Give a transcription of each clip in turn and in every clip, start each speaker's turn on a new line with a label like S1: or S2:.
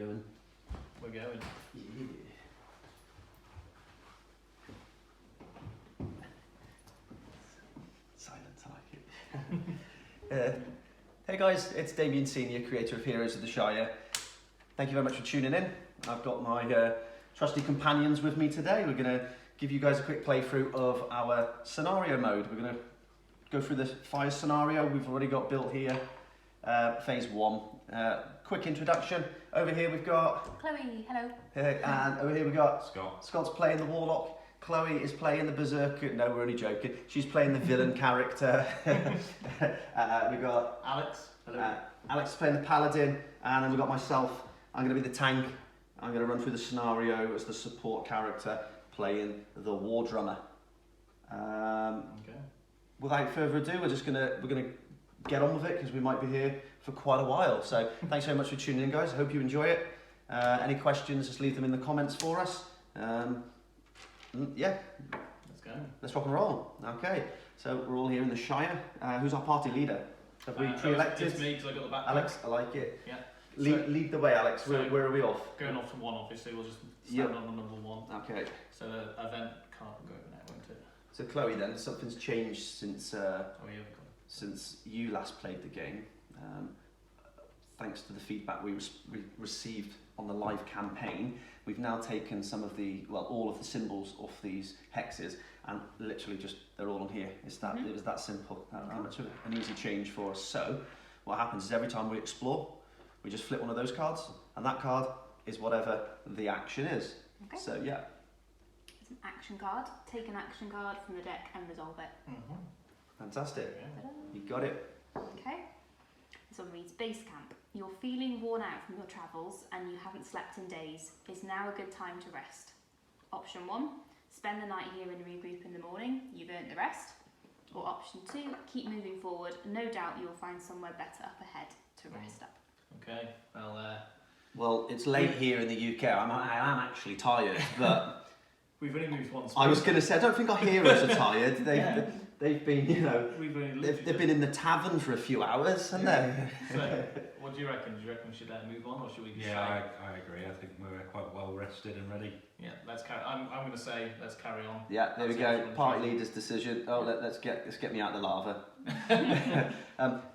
S1: going.
S2: We're going.
S1: Yeah. Silence, I like it. Hey guys, it's Damien Senior, creator of Heroes of the Shire. Thank you very much for tuning in. I've got my trusty companions with me today. We're going to give you guys a quick playthrough of our scenario mode. We're going to go through the fire scenario we've already got built here, phase 1. Quick introduction. Over here we've got
S3: Chloe, hello.
S1: and over here we've got
S4: Scott.
S1: Scott's playing the Warlock. Chloe is playing the Berserker. No, we're only joking. She's playing the villain character. We've got
S2: Alex. Hello.
S1: Alex is playing the Paladin, and then we've got myself. I'm going to be the tank. I'm going to run through the scenario as the support character, playing the War Drummer.
S2: Okay.
S1: Without further ado, we're gonna get on with it because we might be here for quite a while. So thanks very much for tuning in, guys. I hope you enjoy it. Any questions, just leave them in the comments for us. Yeah,
S2: Let's go.
S1: let's rock and roll. Okay, so we're all here in the Shire. Who's our party leader? Have we pre-elected?
S2: It's me because I got the back.
S1: Alex, I like it.
S2: Yeah.
S1: Lead the way, Alex.
S2: So
S1: where are we off?
S2: Going off to 1, obviously. We'll just stand
S1: Yep.
S2: on number 1.
S1: Okay.
S2: So the event card will go over now, won't it?
S1: So Chloe, then something's changed since
S2: Oh yeah, we've got it.
S1: since you last played the game. Thanks to the feedback we received on the live campaign, we've now taken some of the, well, all of the symbols off these hexes, and literally just they're all on here. It's that it was that simple. That much of an easy change for us. So what happens is every time we explore, we just flip one of those cards, and that card is whatever the action is.
S3: Okay.
S1: So yeah.
S3: It's an action card. Take an action card from the deck and resolve it.
S1: Fantastic.
S2: Yeah.
S3: Ta-da.
S1: You got it.
S3: Okay. This one reads, Base Camp. You're feeling worn out from your travels and you haven't slept in days. Is now a good time to rest? Option 1, spend the night here and regroup in the morning. You've earned the rest. Or option 2, keep moving forward. No doubt you'll find somewhere better up ahead to rest up.
S2: Okay.
S1: Well, it's late here in the UK. I am actually tired, but
S2: We've only moved once.
S1: I was going to say, I don't think our heroes are tired. They've been, you know,
S2: We've only
S1: they've been in the tavern for a few hours, haven't they?
S2: So, what do you reckon? Do you reckon we should move on, or should we?
S4: Yeah, I agree. I think we're quite well rested and ready.
S2: Yeah, let's carry. I'm going to say let's carry on.
S1: Yeah, there we
S2: That's
S1: go.
S2: excellent.
S1: Party leader's decision. Oh, let's get me out of the lava.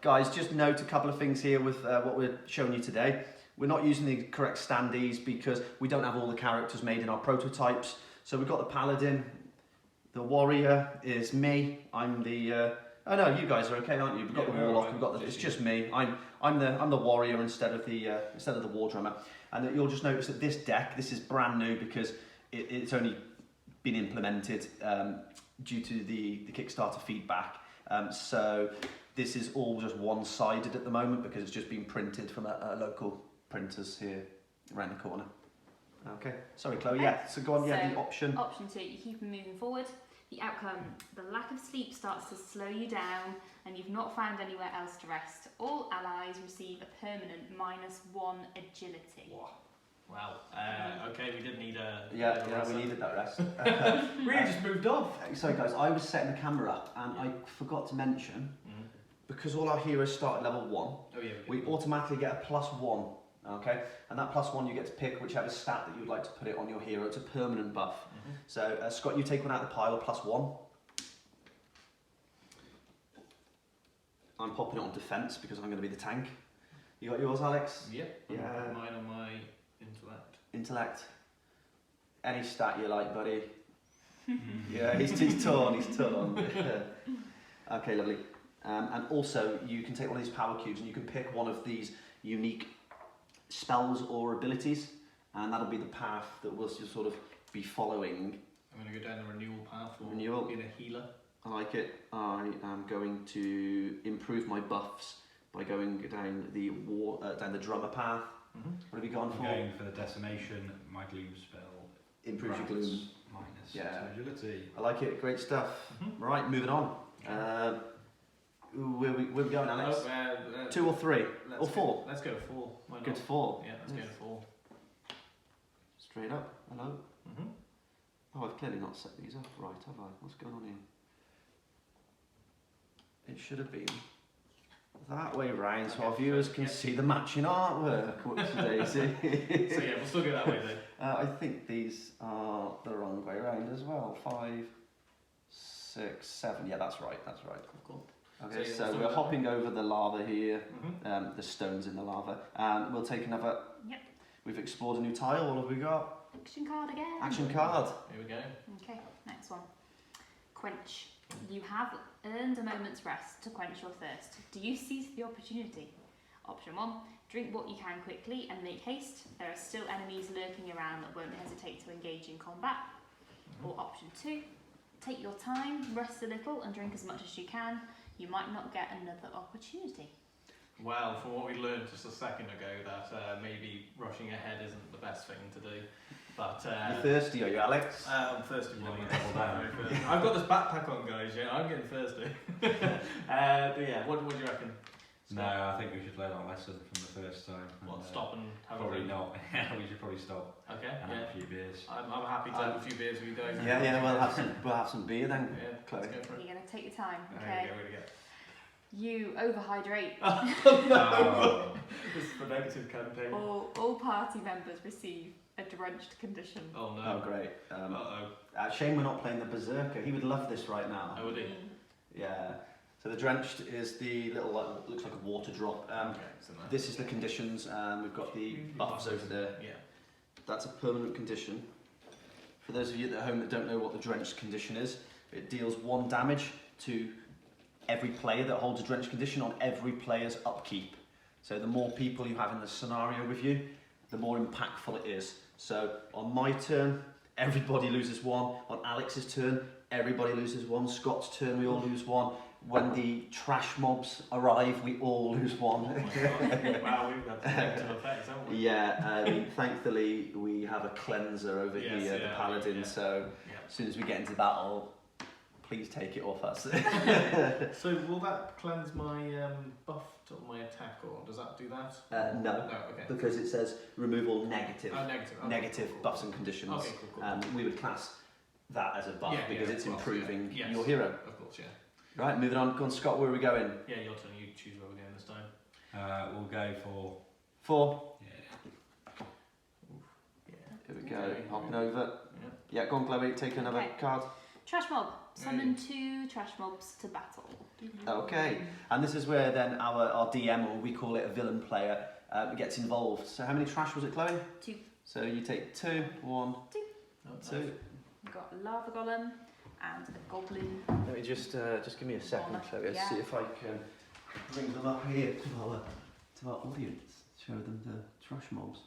S1: Guys, just note a couple of things here with what we're showing you today. We're not using the correct standees because we don't have all the characters made in our prototypes. So we've got the Paladin, the Warrior is me. I'm the. Oh no, you guys are okay, aren't you? We've got the Warlock. We've got the. It's just me. I'm the Warrior instead of the War Drummer. And you'll just notice that this deck, this is brand new because it's only been implemented due to the Kickstarter feedback. So this is all just one-sided at the moment because it's just been printed from a local printers here around the corner. Okay, sorry Chloe, yeah, so go on, yeah, the option.
S3: Option 2, you keep moving forward. The outcome, the lack of sleep starts to slow you down and you've not found anywhere else to rest. All allies receive a permanent -1 agility.
S2: Wow. Okay, we did need a.
S1: Yeah, we needed that rest.
S2: Really just moved off.
S1: Sorry guys, I was setting the camera up and I forgot to mention, because all our heroes start at level 1,
S2: Oh yeah.
S1: we automatically get a +1. Okay, and that +1 you get to pick whichever stat that you would like to put it on your hero. It's a permanent buff. So Scott, you take one out of the pile, +1. I'm popping it on defense because I'm going to be the tank. You got yours, Alex?
S2: Yep.
S1: Yeah.
S2: Mine on my intellect.
S1: Intellect. Any stat you like, buddy. Yeah, he's torn. He's torn. Okay, lovely. And also, you can take one of these power cubes and you can pick one of these unique spells or abilities, and that'll be the path that we'll just sort of be following.
S2: I'm going to go down the renewal path for
S1: Renewal.
S2: being a healer.
S1: I like it. I am going to improve my buffs by going down the drummer path. What have you gone
S4: I'm
S1: for?
S4: going for the decimation. My gloom spell
S1: Improves your gloom.
S4: minus
S1: Yeah.
S4: agility.
S1: I like it. Great stuff. Right, moving on. Where we going, Alex? 2 or 3 or 4?
S2: Let's go to 4. Why not?
S1: Good to 4.
S2: Yeah, let's go to 4.
S1: Straight up. Hello. Oh, I've clearly not set these up right, have I? What's going on here? It should have been. that way round so
S2: Okay,
S1: our viewers
S2: so,
S1: can
S2: yeah.
S1: see the matching artwork. Whoops daisy.
S2: So yeah, we'll still go that way then.
S1: I think these are the wrong way round as well. 5, 6, 7. Yeah, that's right. That's right.
S2: Cool.
S1: Okay,
S2: So, yeah,
S1: so
S2: we'll
S1: we're
S2: do
S1: hopping over the lava here.
S2: Mhm.
S1: The stones in the lava. And we'll take another.
S3: Yep.
S1: We've explored a new tile. What have we got?
S3: Action card again.
S1: Action card.
S2: Here we go.
S3: Okay, next one. Quench. You have earned a moment's rest to quench your thirst. Do you seize the opportunity? Option 1. Drink what you can quickly and make haste. There are still enemies lurking around that won't hesitate to engage in combat. Or option 2. Take your time, rest a little and drink as much as you can. You might not get another opportunity.
S2: Well, from what we learned just a second ago, that maybe rushing ahead isn't the best thing to do. But
S1: You thirsty, are you, Alex?
S2: I'm thirsty.
S4: You
S2: Boy.
S4: don't want to double down.
S2: Very thirsty. I've got this backpack on, guys. Yeah, I'm getting thirsty. But yeah, what do you reckon?
S4: No, I think we should learn our lesson from the first time.
S2: What,
S4: and,
S2: stop and have a
S4: Probably
S2: drink?
S4: not. We should probably stop
S2: Okay,
S4: and
S2: yeah.
S4: have a few beers.
S2: I'm happy to have a few beers with you guys.
S1: Yeah, we'll have some beer then.
S2: Yeah,
S1: Chloe.
S2: let's go for it.
S3: You're going to take your time,
S2: There
S3: okay?
S2: we go.
S3: You overhydrate.
S4: Oh.
S2: This is the negative campaign.
S3: All party members receive a drenched condition.
S2: Oh no.
S1: Oh, great.
S2: Uh-oh.
S1: Shame we're not playing the Berserker. He would love this right now.
S2: Oh, would he?
S1: Yeah. So the drenched is the little, looks like a water drop.
S2: Okay, so nice.
S1: This is the conditions. We've got the buffs over there.
S2: Yeah.
S1: That's a permanent condition. For those of you at home that don't know what the drenched condition is, it deals 1 damage to every player that holds a drenched condition on every player's upkeep. So the more people you have in the scenario with you, the more impactful it is. So on my turn, everybody loses 1. On Alex's turn, everybody loses 1. Scott's turn, we all lose 1. When the trash mobs arrive, we all lose 1.
S2: Oh my god. Wow, we've got negative effects, haven't we?
S1: Yeah, thankfully we have a cleanser over
S2: Yes,
S1: here, the
S2: yeah,
S1: paladin,
S2: yeah.
S1: so
S2: Yeah.
S1: as soon as we get into battle, please take it off us.
S2: So will that cleanse my buff to my attack, or does that do that?
S1: No,
S2: No, okay.
S1: because it says remove all negative,
S2: Oh, negative. Okay,
S1: negative
S2: cool, cool.
S1: buffs and conditions.
S2: Okay, cool.
S1: We would class that as a buff
S2: Yeah,
S1: because
S2: yeah,
S1: it's
S2: of course,
S1: improving
S2: yeah. Yes.
S1: your hero.
S2: Of course, yeah.
S1: Right, moving on. Go on, Scott, where are we going?
S2: Yeah, your turn. You choose where we're going this time.
S4: We'll go for
S1: 4.
S4: yeah.
S2: Yeah.
S1: Here we go,
S2: Okay.
S1: hopping over.
S2: Yeah.
S1: Yeah, go on, Chloe, take another
S3: Okay.
S1: card.
S3: Trash mob. Summon 2 trash mobs to battle.
S1: Okay, and this is where then our DM, or we call it a villain player, gets involved. So how many trash was it, Chloe?
S3: 2.
S1: So you take 2, 1,
S2: Oh,
S1: 2.
S2: nice.
S3: We've got a lava golem and a goblin.
S1: Let me just give me a second, Chloe.
S3: Yeah.
S1: See if I can bring them up here to our audience. Show them the trash mobs.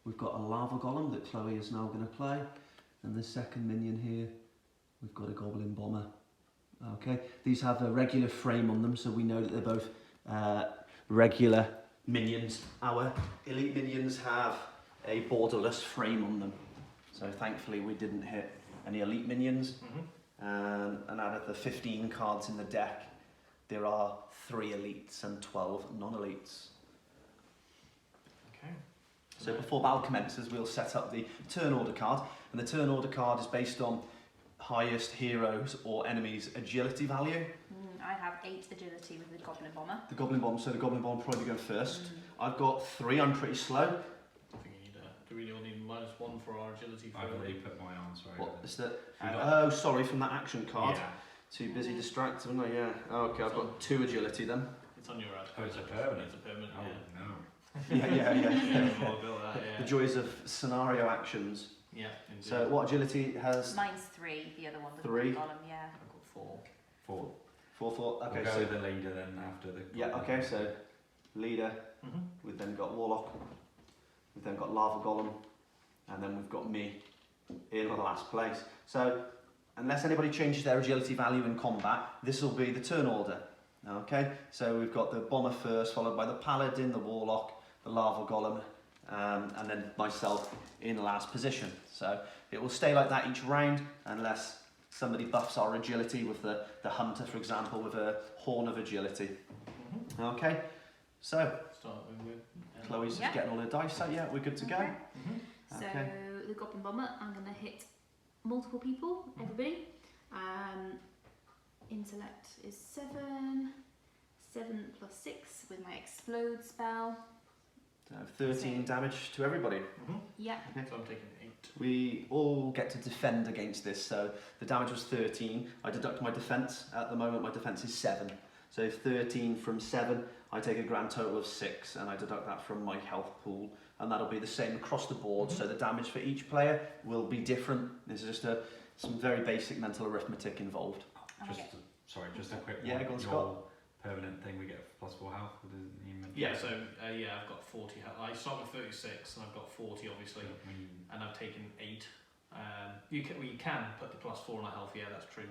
S1: We've got a lava golem that Chloe is now going to play, and the second minion here, we've got a goblin bomber. Okay, these have a regular frame on them, so we know that they're both regular minions. Our elite minions have a borderless frame on them, so thankfully we didn't hit any elite minions. And out of the 15 cards in the deck, there are 3 elites and 12 non-elites.
S2: Okay.
S1: So before battle commences, we'll set up the turn order card, and the turn order card is based on highest heroes or enemies' agility value.
S3: I have 8 agility with the goblin bomber.
S1: The goblin bomb, so the goblin bomb will probably go first. I've got 3, I'm pretty slow.
S2: I think you need do we all need -1 for our agility?
S4: I've already put my on, sorry.
S1: What is that?
S4: We got-
S1: Oh, sorry, from that action card.
S4: Yeah.
S1: Too busy distracted, wasn't I? Yeah. Oh, okay, I've got 2 agility then.
S2: It's on your ad.
S4: Oh, it's a permanent?
S2: It's a permanent,
S4: Oh,
S2: yeah.
S4: no.
S1: Yeah.
S2: Yeah, we'll build that, yeah.
S1: The joys of scenario actions.
S2: Yeah, indeed.
S1: So what agility has?
S3: Mine's 3, the other one, the
S1: 3.
S3: goblin golem, yeah.
S2: I've got 4.
S4: 4.
S1: 4. Okay,
S4: We'll go
S1: so
S4: with the leader then after the...
S1: yeah. Okay, so leader. We've then got warlock. We've then got lava golem, and then we've got me in the last place. So unless anybody changes their agility value in combat, this will be the turn order. Okay, so we've got the bomber first, followed by the paladin, the warlock, the lava golem, and then myself in the last position. So it will stay like that each round unless somebody buffs our agility with the hunter, for example, with a horn of agility. Okay, so
S2: Start with
S1: Chloe's just
S3: Yeah.
S1: getting all her dice out. Yeah, we're good to go.
S3: Okay. So
S1: Okay.
S3: the goblin bomber, I'm going to hit multiple people, everybody. Intellect is 7, 7 plus 6 with my explode spell.
S1: So 13 damage to everybody.
S3: Yep.
S2: So I'm taking 8.
S1: We all get to defend against this, so the damage was 13. I deduct my defense. At the moment, my defense is 7. So 13 from 7, I take a grand total of 6, and I deduct that from my health pool, and that'll be the same across the board. So the damage for each player will be different. This is just some very basic mental arithmetic involved.
S4: Just a quick
S1: Yeah,
S4: one.
S1: go on,
S4: Your
S1: Scott.
S4: permanent thing, we get +4 health.
S2: Yeah, so I've got 40 health. I start with 36 and I've got 40 obviously, and I've taken 8. You can put the +4 on a health, yeah, that's true.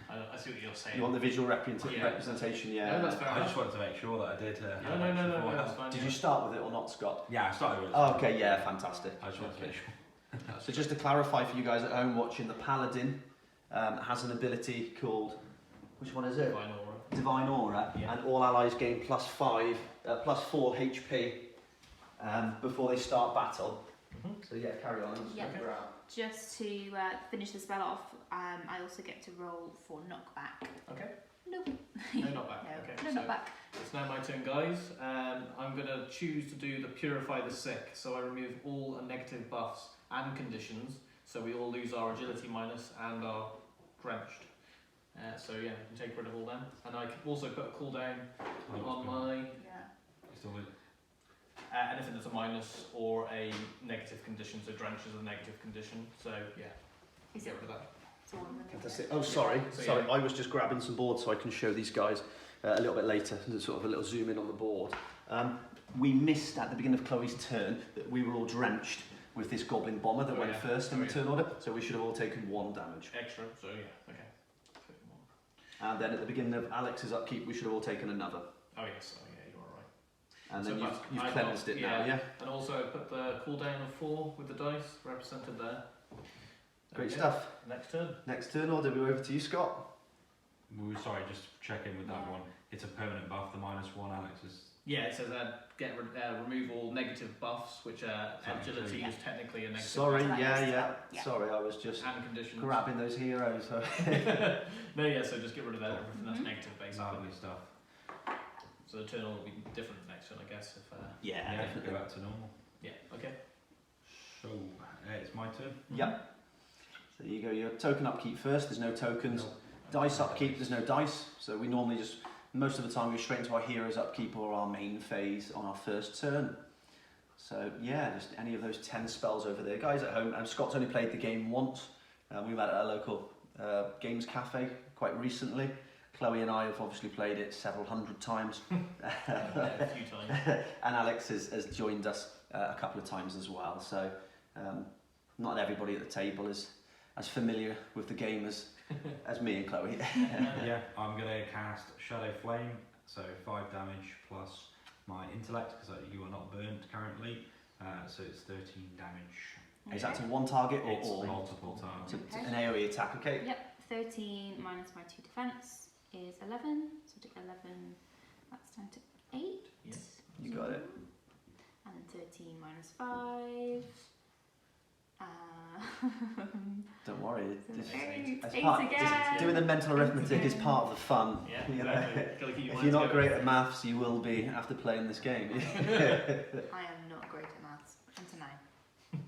S2: I see what you're saying.
S1: You want the visual representation, yeah.
S2: No, that's fair
S4: I
S2: enough.
S4: just wanted to make sure that I did.
S2: No, that's fine.
S1: Did you start with it or not, Scott?
S4: Yeah, I started with it.
S1: Oh, okay, yeah, fantastic.
S4: I just wanted to make sure.
S1: So just to clarify for you guys at home watching, the Paladin has an ability called, which one is it?
S2: Divine Aura.
S1: Divine Aura,
S2: Yeah.
S1: and all allies gain +4 HP before they start battle. So yeah, carry on.
S3: Yeah. Just to finish the spell off, I also get to roll for knockback.
S2: Okay.
S3: Nope.
S2: No, not back.
S3: No,
S2: Okay.
S3: no
S2: so
S3: knockback.
S2: it's now my turn, guys. I'm going to choose to do the Purify the Sick. So I remove all negative buffs and conditions. So we all lose our agility minus and our drenched. So yeah, you can take rid of all them. And I can also put a cooldown on my
S3: Yeah.
S2: anything that's a minus or a negative condition. So drench is a negative condition. So yeah,
S3: Is
S2: get
S3: it?
S2: rid of that.
S3: It's all in the
S1: Fantastic. Oh, sorry.
S2: So,
S1: Sorry,
S2: yeah.
S1: I was just grabbing some boards so I can show these guys a little bit later, sort of a little zoom in on the board. We missed at the beginning of Chloe's turn that we were all drenched with this Goblin Bomber that went first in the turn order, so we should have all taken 1 damage.
S2: Extra. So yeah, okay.
S1: And then at the beginning of Alex's upkeep, we should have all taken another.
S2: Oh yes. Oh yeah, you're all right.
S1: And
S2: So
S1: then
S2: but
S1: you've
S2: I've
S1: cleansed
S2: got-
S1: it now, yeah?
S2: And also I put the cooldown of 4 with the dice represented there.
S1: Great
S2: Okay,
S1: stuff.
S2: Next turn.
S1: Next turn order, we're over to you, Scott.
S4: Sorry, just check in with that one. It's a permanent buff, the -1, Alex is.
S2: Yeah, it says remove all negative buffs, which agility
S3: Yeah.
S2: is technically a negative.
S1: Sorry,
S3: That's
S1: yeah.
S3: yeah.
S1: Sorry, I was just
S2: And conditions.
S1: grabbing those heroes.
S2: No, yeah, so just get rid of that, everything that's negative basically.
S4: Lovely stuff.
S2: So the turn will be different next turn, I guess. If
S1: Yeah,
S4: Yeah,
S1: definitely.
S4: go back to normal.
S2: yeah, okay.
S4: So, it's my turn.
S1: Yep. So there you go, your token upkeep first, there's no tokens. Dice upkeep, there's no dice. So we normally just, most of the time, we go straight into our heroes upkeep or our main phase on our first turn. So yeah, just any of those 10 spells over there. Guys at home, Scott's only played the game once. We met at a local games cafe quite recently. Chloe and I have obviously played it several hundred times.
S2: Yeah, a few times.
S1: And Alex has joined us a couple of times as well. So not everybody at the table is as familiar with the game as me and Chloe.
S4: Yeah, I'm going to cast Shadow Flame, so 5 damage plus my intellect, because you are not burnt currently, so it's 13 damage.
S1: Is that to one target or
S4: It's
S1: all?
S4: multiple times.
S1: It's an AoE attack, okay?
S3: Yep. 13 minus my 2 defense is 11. So I take 11. That's down to 8.
S2: Yeah.
S1: You got it.
S3: And then 13 minus 5.
S1: Don't worry.
S3: So
S2: Eight.
S1: It's
S3: 8
S1: part-
S3: again.
S1: doing the mental arithmetic is
S3: again.
S1: part of the fun.
S2: Yeah,
S1: You know?
S2: exactly. Gotta keep your
S1: If
S2: mind
S1: you're not
S2: together.
S1: great at maths, you will be after playing this game.
S3: I am not great at maths until now.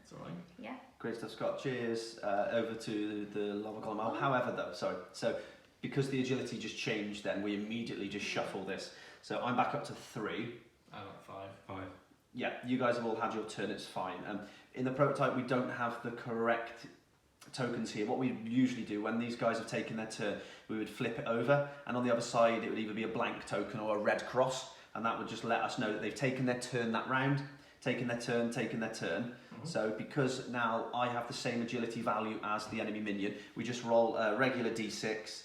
S2: It's alright.
S3: Yeah.
S1: Great stuff, Scott. Cheers. Over to the lava column. Oh, however, though, sorry. So, because the agility just changed, then we immediately just shuffle this. So I'm back up to 3.
S2: I got 5.
S1: Yeah, you guys have all had your turn. It's fine. In the prototype, we don't have the correct tokens here. What we usually do when these guys have taken their turn, we would flip it over, and on the other side, it would either be a blank token or a red cross, and that would just let us know that they've taken their turn that round, taken their turn. So because now I have the same agility value as the enemy minion, we just roll a regular d6.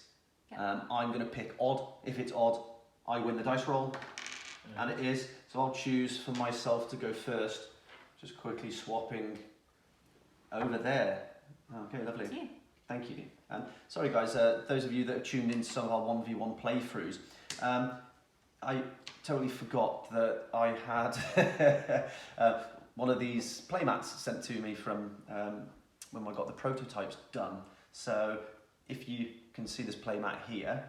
S3: Yep.
S1: I'm going to pick odd. If it's odd, I win the dice roll, and it is. So I'll choose for myself to go first, just quickly swapping over there. Okay, lovely. Thank you. Sorry guys, those of you that have tuned in to some of our 1v1 playthroughs, I totally forgot that I had one of these playmats sent to me from when I got the prototypes done. So if you can see this playmat here,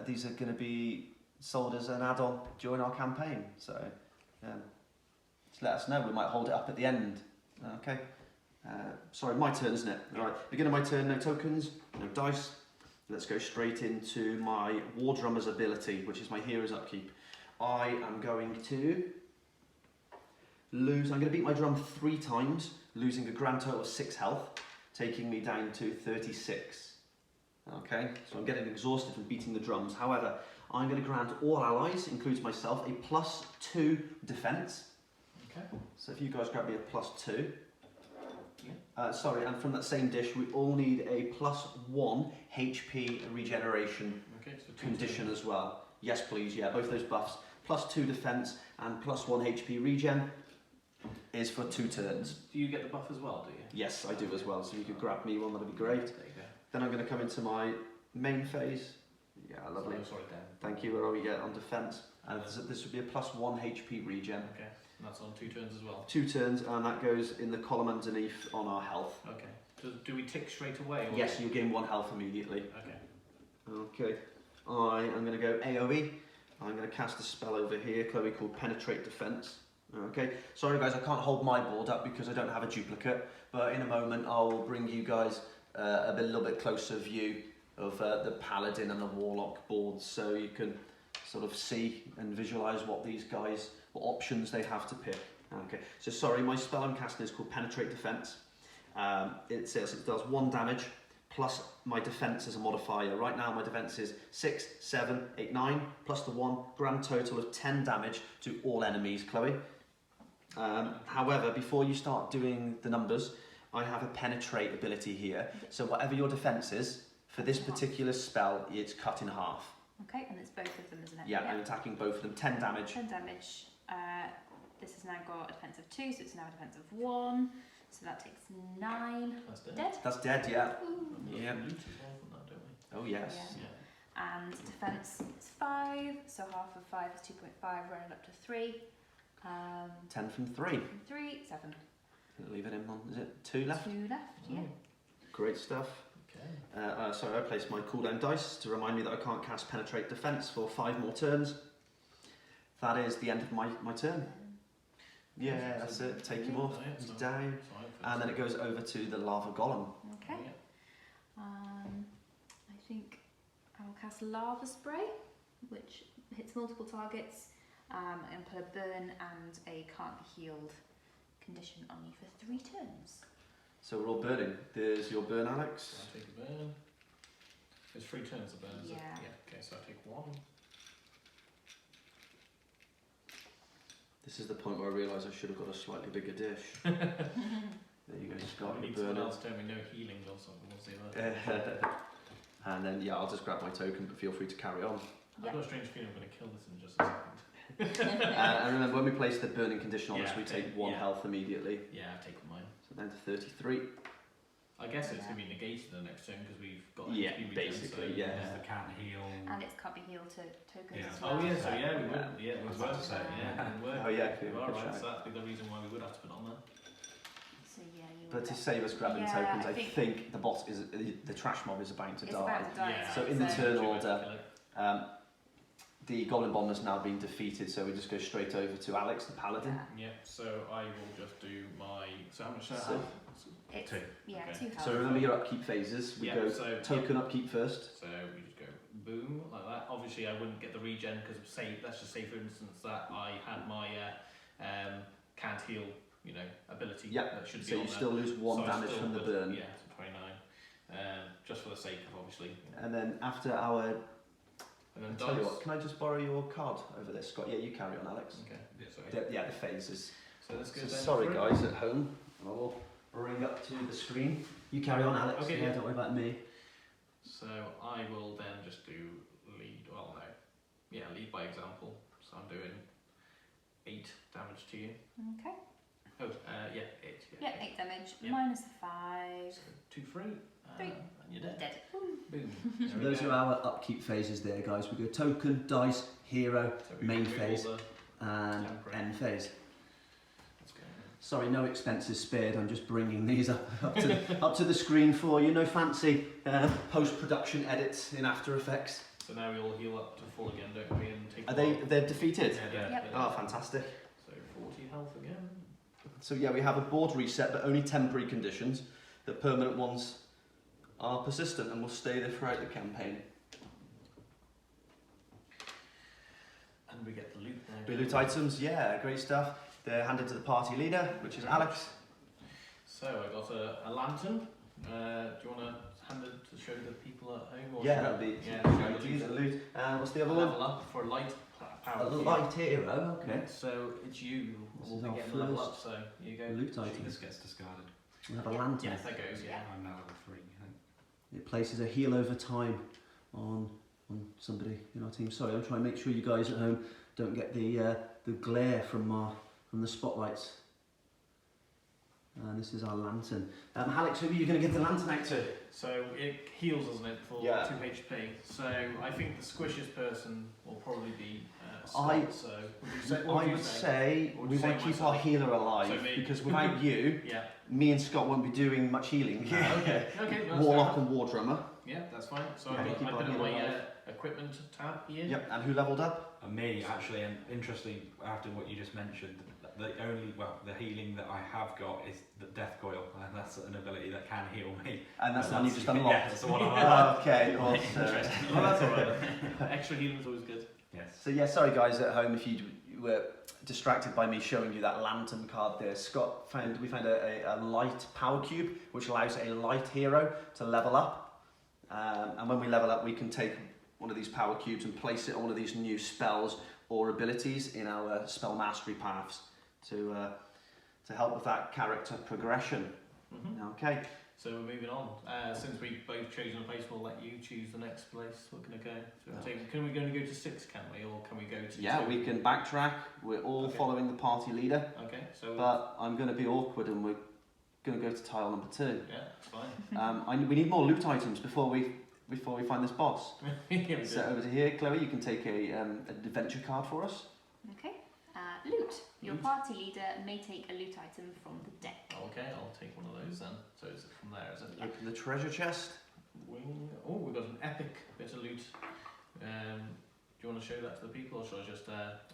S1: these are going to be sold as an add-on during our campaign. So just let us know. We might hold it up at the end. Okay. Sorry, my turn, isn't it? All right. Beginning of my turn. No tokens, no dice. Let's go straight into my War Drummer's ability, which is my hero's upkeep. I am going to lose. I'm going to beat my drum 3 times, losing a grand total of 6 health, taking me down to 36. Okay, so I'm getting exhausted from beating the drums. However, I'm going to grant all allies, includes myself, a +2 defense.
S2: Okay.
S1: So if you guys grab me a +2. Sorry, and from that same dish, we all need a +1 HP regeneration condition as well. Yes, please. Yeah, both those buffs. +2 defense and +1 HP regen is for 2 turns.
S2: Do you get the buff as well, do you?
S1: Yes, I do as well. So if you could grab me one, that'd be great.
S2: There you go.
S1: Then I'm going to come into my main phase. Yeah, lovely.
S2: Sorry, Dan.
S1: Thank you. Where are we at on defense? And this would be a +1 HP regen.
S2: Okay, and that's on 2 turns as well.
S1: 2 turns, and that goes in the column underneath on our health.
S2: Okay. Do we tick straight away? Or
S1: Yes, you gain 1 health immediately.
S2: Okay.
S1: Okay. I am going to go AoE. I'm going to cast a spell over here, Chloe, called Penetrate Defense. Okay. Sorry, guys, I can't hold my board up because I don't have a duplicate. But in a moment, I'll bring you guys a little bit closer view of the Paladin and the Warlock boards, so you can sort of see and visualize what these guys, what options they have to pick. Okay, so sorry, my spell I'm casting is called Penetrate Defense. It says it does 1 damage plus my defense as a modifier. Right now my defense is 6, 7, 8, 9 plus the 1, grand total of 10 damage to all enemies, Chloe. However, before you start doing the numbers, I have a penetrate ability here. So whatever your defense is, for this particular spell, it's cut in half.
S3: Okay, and it's both of them, isn't it?
S1: Yeah, I'm attacking both of them. 10 damage.
S3: 10 damage. This has now got a defense of 2, so it's now a defense of 1. So that takes 9.
S2: That's dead.
S3: Dead.
S1: That's dead, yeah.
S2: We
S1: Yeah.
S2: loot as well from that, don't we?
S1: Oh, yes.
S3: Yeah. And defense is 5, so half of 5 is 2.5, running up to 3.
S1: 10 from 3.
S3: 3, 7.
S1: Gonna leave it in on, is it 2 left?
S3: 2 left, yeah.
S1: Great stuff.
S2: Okay.
S1: Sorry, I placed my cooldown dice to remind me that I can't cast Penetrate Defense for 5 more turns. That is the end of my turn. Yeah, that's it. Take him off. He's down. And then it goes over to the Lava Golem.
S3: Okay. I think I will cast Lava Spray, which hits multiple targets, and put a burn and a can't be healed condition on you for 3 turns.
S1: So we're all burning. There's your burn, Alex.
S2: So I take a burn. There's 3 turns of burn, is it?
S3: Yeah.
S2: Yeah. Okay, so I take 1.
S1: This is the point where I realise I should have got a slightly bigger dish. There you go, Scott.
S2: We need someone else telling me no healing or something. We'll see that.
S1: And then, yeah, I'll just grab my token, but feel free to carry on.
S2: I've got a strange feeling I'm going to kill this in just a second.
S1: And remember, when we place the burning condition on us,
S2: Yeah,
S1: we take 1
S2: yeah.
S1: health immediately.
S2: Yeah, I've taken mine.
S1: So down to 33.
S2: I guess it's going to be negated the next turn because we've got
S1: Yeah,
S2: HP regen,
S1: basically,
S2: so
S1: yeah.
S4: There's the can't heal.
S3: And it's can't be healed to tokens
S4: Yeah.
S3: as well.
S2: Oh yeah, so yeah, we would. Yeah,
S4: I was
S2: it
S4: about
S2: would
S4: to say,
S2: Yeah,
S4: yeah.
S2: it would work.
S1: Oh, yeah,
S2: You
S1: good
S2: are right,
S1: shout.
S2: so that'd be the reason why we would have to put on there.
S3: So yeah, you
S1: But
S3: would
S1: to save us grabbing
S3: Yeah,
S1: tokens,
S3: I
S1: I
S3: think-
S1: think the boss is the trash mob is about to
S3: it's
S1: die.
S3: about to die.
S2: Yeah.
S1: So in the turn
S2: Should we
S1: order,
S2: kill it?
S1: the Goblin Bomber's now been defeated, so we just go straight over to Alex, the Paladin.
S3: Yeah.
S2: Yeah, so I will just do my. So how much do I
S1: So-
S2: have?
S3: It's,
S4: 2.
S3: yeah,
S2: Okay.
S3: 2 health.
S1: So remember your upkeep phases. We
S2: Yeah,
S1: go
S2: so
S1: token upkeep first.
S2: So we just go boom like that. Obviously, I wouldn't get the regen because let's just say for instance that I had my can't heal, ability.
S1: Yeah.
S2: That should be
S1: So
S2: on
S1: you
S2: there.
S1: still lose 1
S2: So I
S1: damage
S2: still
S1: from the
S2: would-
S1: burn.
S2: Yeah, so 29. Just for the sake of obviously.
S1: And then after our,
S2: And then
S1: tell you
S2: dice.
S1: what, can I just borrow your card over this, Scott? Yeah, you carry on, Alex.
S2: Okay. So,
S1: Yeah, the phases.
S2: so let's go
S1: So
S2: down
S1: sorry
S2: through.
S1: guys at home, I will bring up to the screen. You carry on, Alex.
S2: Okay,
S1: yeah,
S2: yeah.
S1: don't worry about me.
S2: So I will then just do lead. Well, no. Yeah, lead by example. So I'm doing 8 damage to you.
S3: Okay.
S2: Oh, yeah, 8.
S3: Yeah, 8 damage.
S2: Yeah.
S3: Minus the 5.
S2: So 2 free.
S3: 3.
S2: And you're dead.
S3: Dead.
S2: Boom.
S1: So
S2: There we
S1: those
S2: go.
S1: are our upkeep phases there, guys. We go token, dice, hero,
S2: So we
S1: main
S2: remove
S1: phase,
S2: all the-
S1: and
S2: Temporary.
S1: end phase.
S2: Let's go.
S1: Sorry, no expenses spared. I'm just bringing these up to the screen for you. No fancy post-production edits in After Effects.
S2: So now we all heal up to full again, don't we? And take.
S1: They're defeated?
S2: Yeah.
S3: Yep.
S1: Oh, fantastic.
S2: So 40 health again.
S1: So yeah, we have a board reset, but only temporary conditions. The permanent ones are persistent and will stay there throughout the campaign.
S2: And we get the loot now.
S1: The loot items, yeah, great stuff. They're handed to the party leader, which is Alex.
S2: So I got a lantern. Do you want to hand it to show the people at home? Or
S1: Yeah,
S2: should I-
S1: that'd be
S2: yeah,
S1: great.
S2: show the
S1: The
S2: loot.
S1: loot. What's the other one?
S2: Level up for light power.
S1: A
S2: cube.
S1: light hero, okay.
S2: So it's you
S1: This
S2: who will
S1: is
S2: be
S1: our
S2: getting level up.
S1: first
S2: So you go.
S1: loot item.
S4: This gets discarded.
S1: We have a lantern.
S2: Yes, that goes. Yeah.
S4: I'm now level 3, I think.
S1: It places a heal over time on somebody in our team. Sorry, I'm trying to make sure you guys at home don't get the glare from the spotlights. And this is our lantern. Alex, who are you going to give the lantern out to?
S2: So it heals, doesn't it, for
S1: Yeah.
S2: 2 HP. So I think the squishiest person will probably be
S1: I-
S2: Scott. So what
S1: I would say
S2: Or would
S1: we
S2: you
S1: want
S2: say
S1: to keep our
S2: myself?
S1: healer alive
S2: So me.
S1: because without you,
S2: Yeah.
S1: me and Scott won't be doing much healing.
S2: Okay. Okay. That's
S1: Warlock
S2: fair.
S1: and War Drummer.
S2: Yeah, that's fine. So
S1: Yeah,
S2: I've
S1: keep
S2: got
S1: our
S2: my
S1: healer alive.
S2: equipment tab here.
S1: Yep. And who leveled up?
S4: And me, actually, and interestingly, after what you just mentioned, the healing that I have got is the Death Coil, and that's an ability that can heal me.
S1: And that's the
S4: And
S1: one you just unlocked.
S4: Yeah, that's the one I
S1: Okay. Awesome.
S2: Interesting. Well, that's alright. Extra healing is always good.
S4: Yes.
S1: So yeah, sorry guys at home if you were distracted by me showing you that lantern card there. We found a light power cube which allows a light hero to level up, and when we level up we can take one of these power cubes and place it on one of these new spells or abilities in our spell mastery paths to help with that character progression.
S2: Mm-hmm.
S1: Okay.
S2: So we're moving on. Since we've both chosen a place, we'll let you choose the next place. We're going to go. So can we only go to 6, can we? Or can we go to
S1: Yeah,
S2: 2?
S1: we can backtrack. We're all
S2: Okay.
S1: following the party leader,
S2: Okay, so...
S1: but I'm going to be awkward and we're going to go to tile number 2.
S2: yeah, that's fine.
S1: We need more loot items before we find this boss.
S2: Yeah, we
S1: So
S2: do.
S1: over to here, Chloe, you can take an adventure card for us.
S3: Okay. Loot. Your
S2: Loot.
S3: party leader may take a loot item from the deck.
S2: Okay, I'll take one of those then. So it's from there, is it?
S3: Yeah.
S1: Open the treasure chest.
S2: Oh, we've got an epic bit of loot. Do you want to show that to the people, or should I just...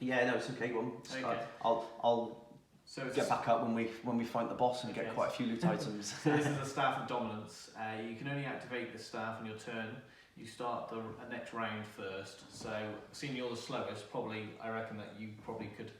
S1: Yeah, no, it's okay. Go on.
S2: Okay.
S1: I'll
S2: So it's
S1: get back up when we find the boss and get
S2: Okay.
S1: quite a few loot items.
S2: So this is the Staff of Dominance. You can only activate the staff on your turn. You start the next round first. So seeing you're the slowest, probably I reckon that you probably could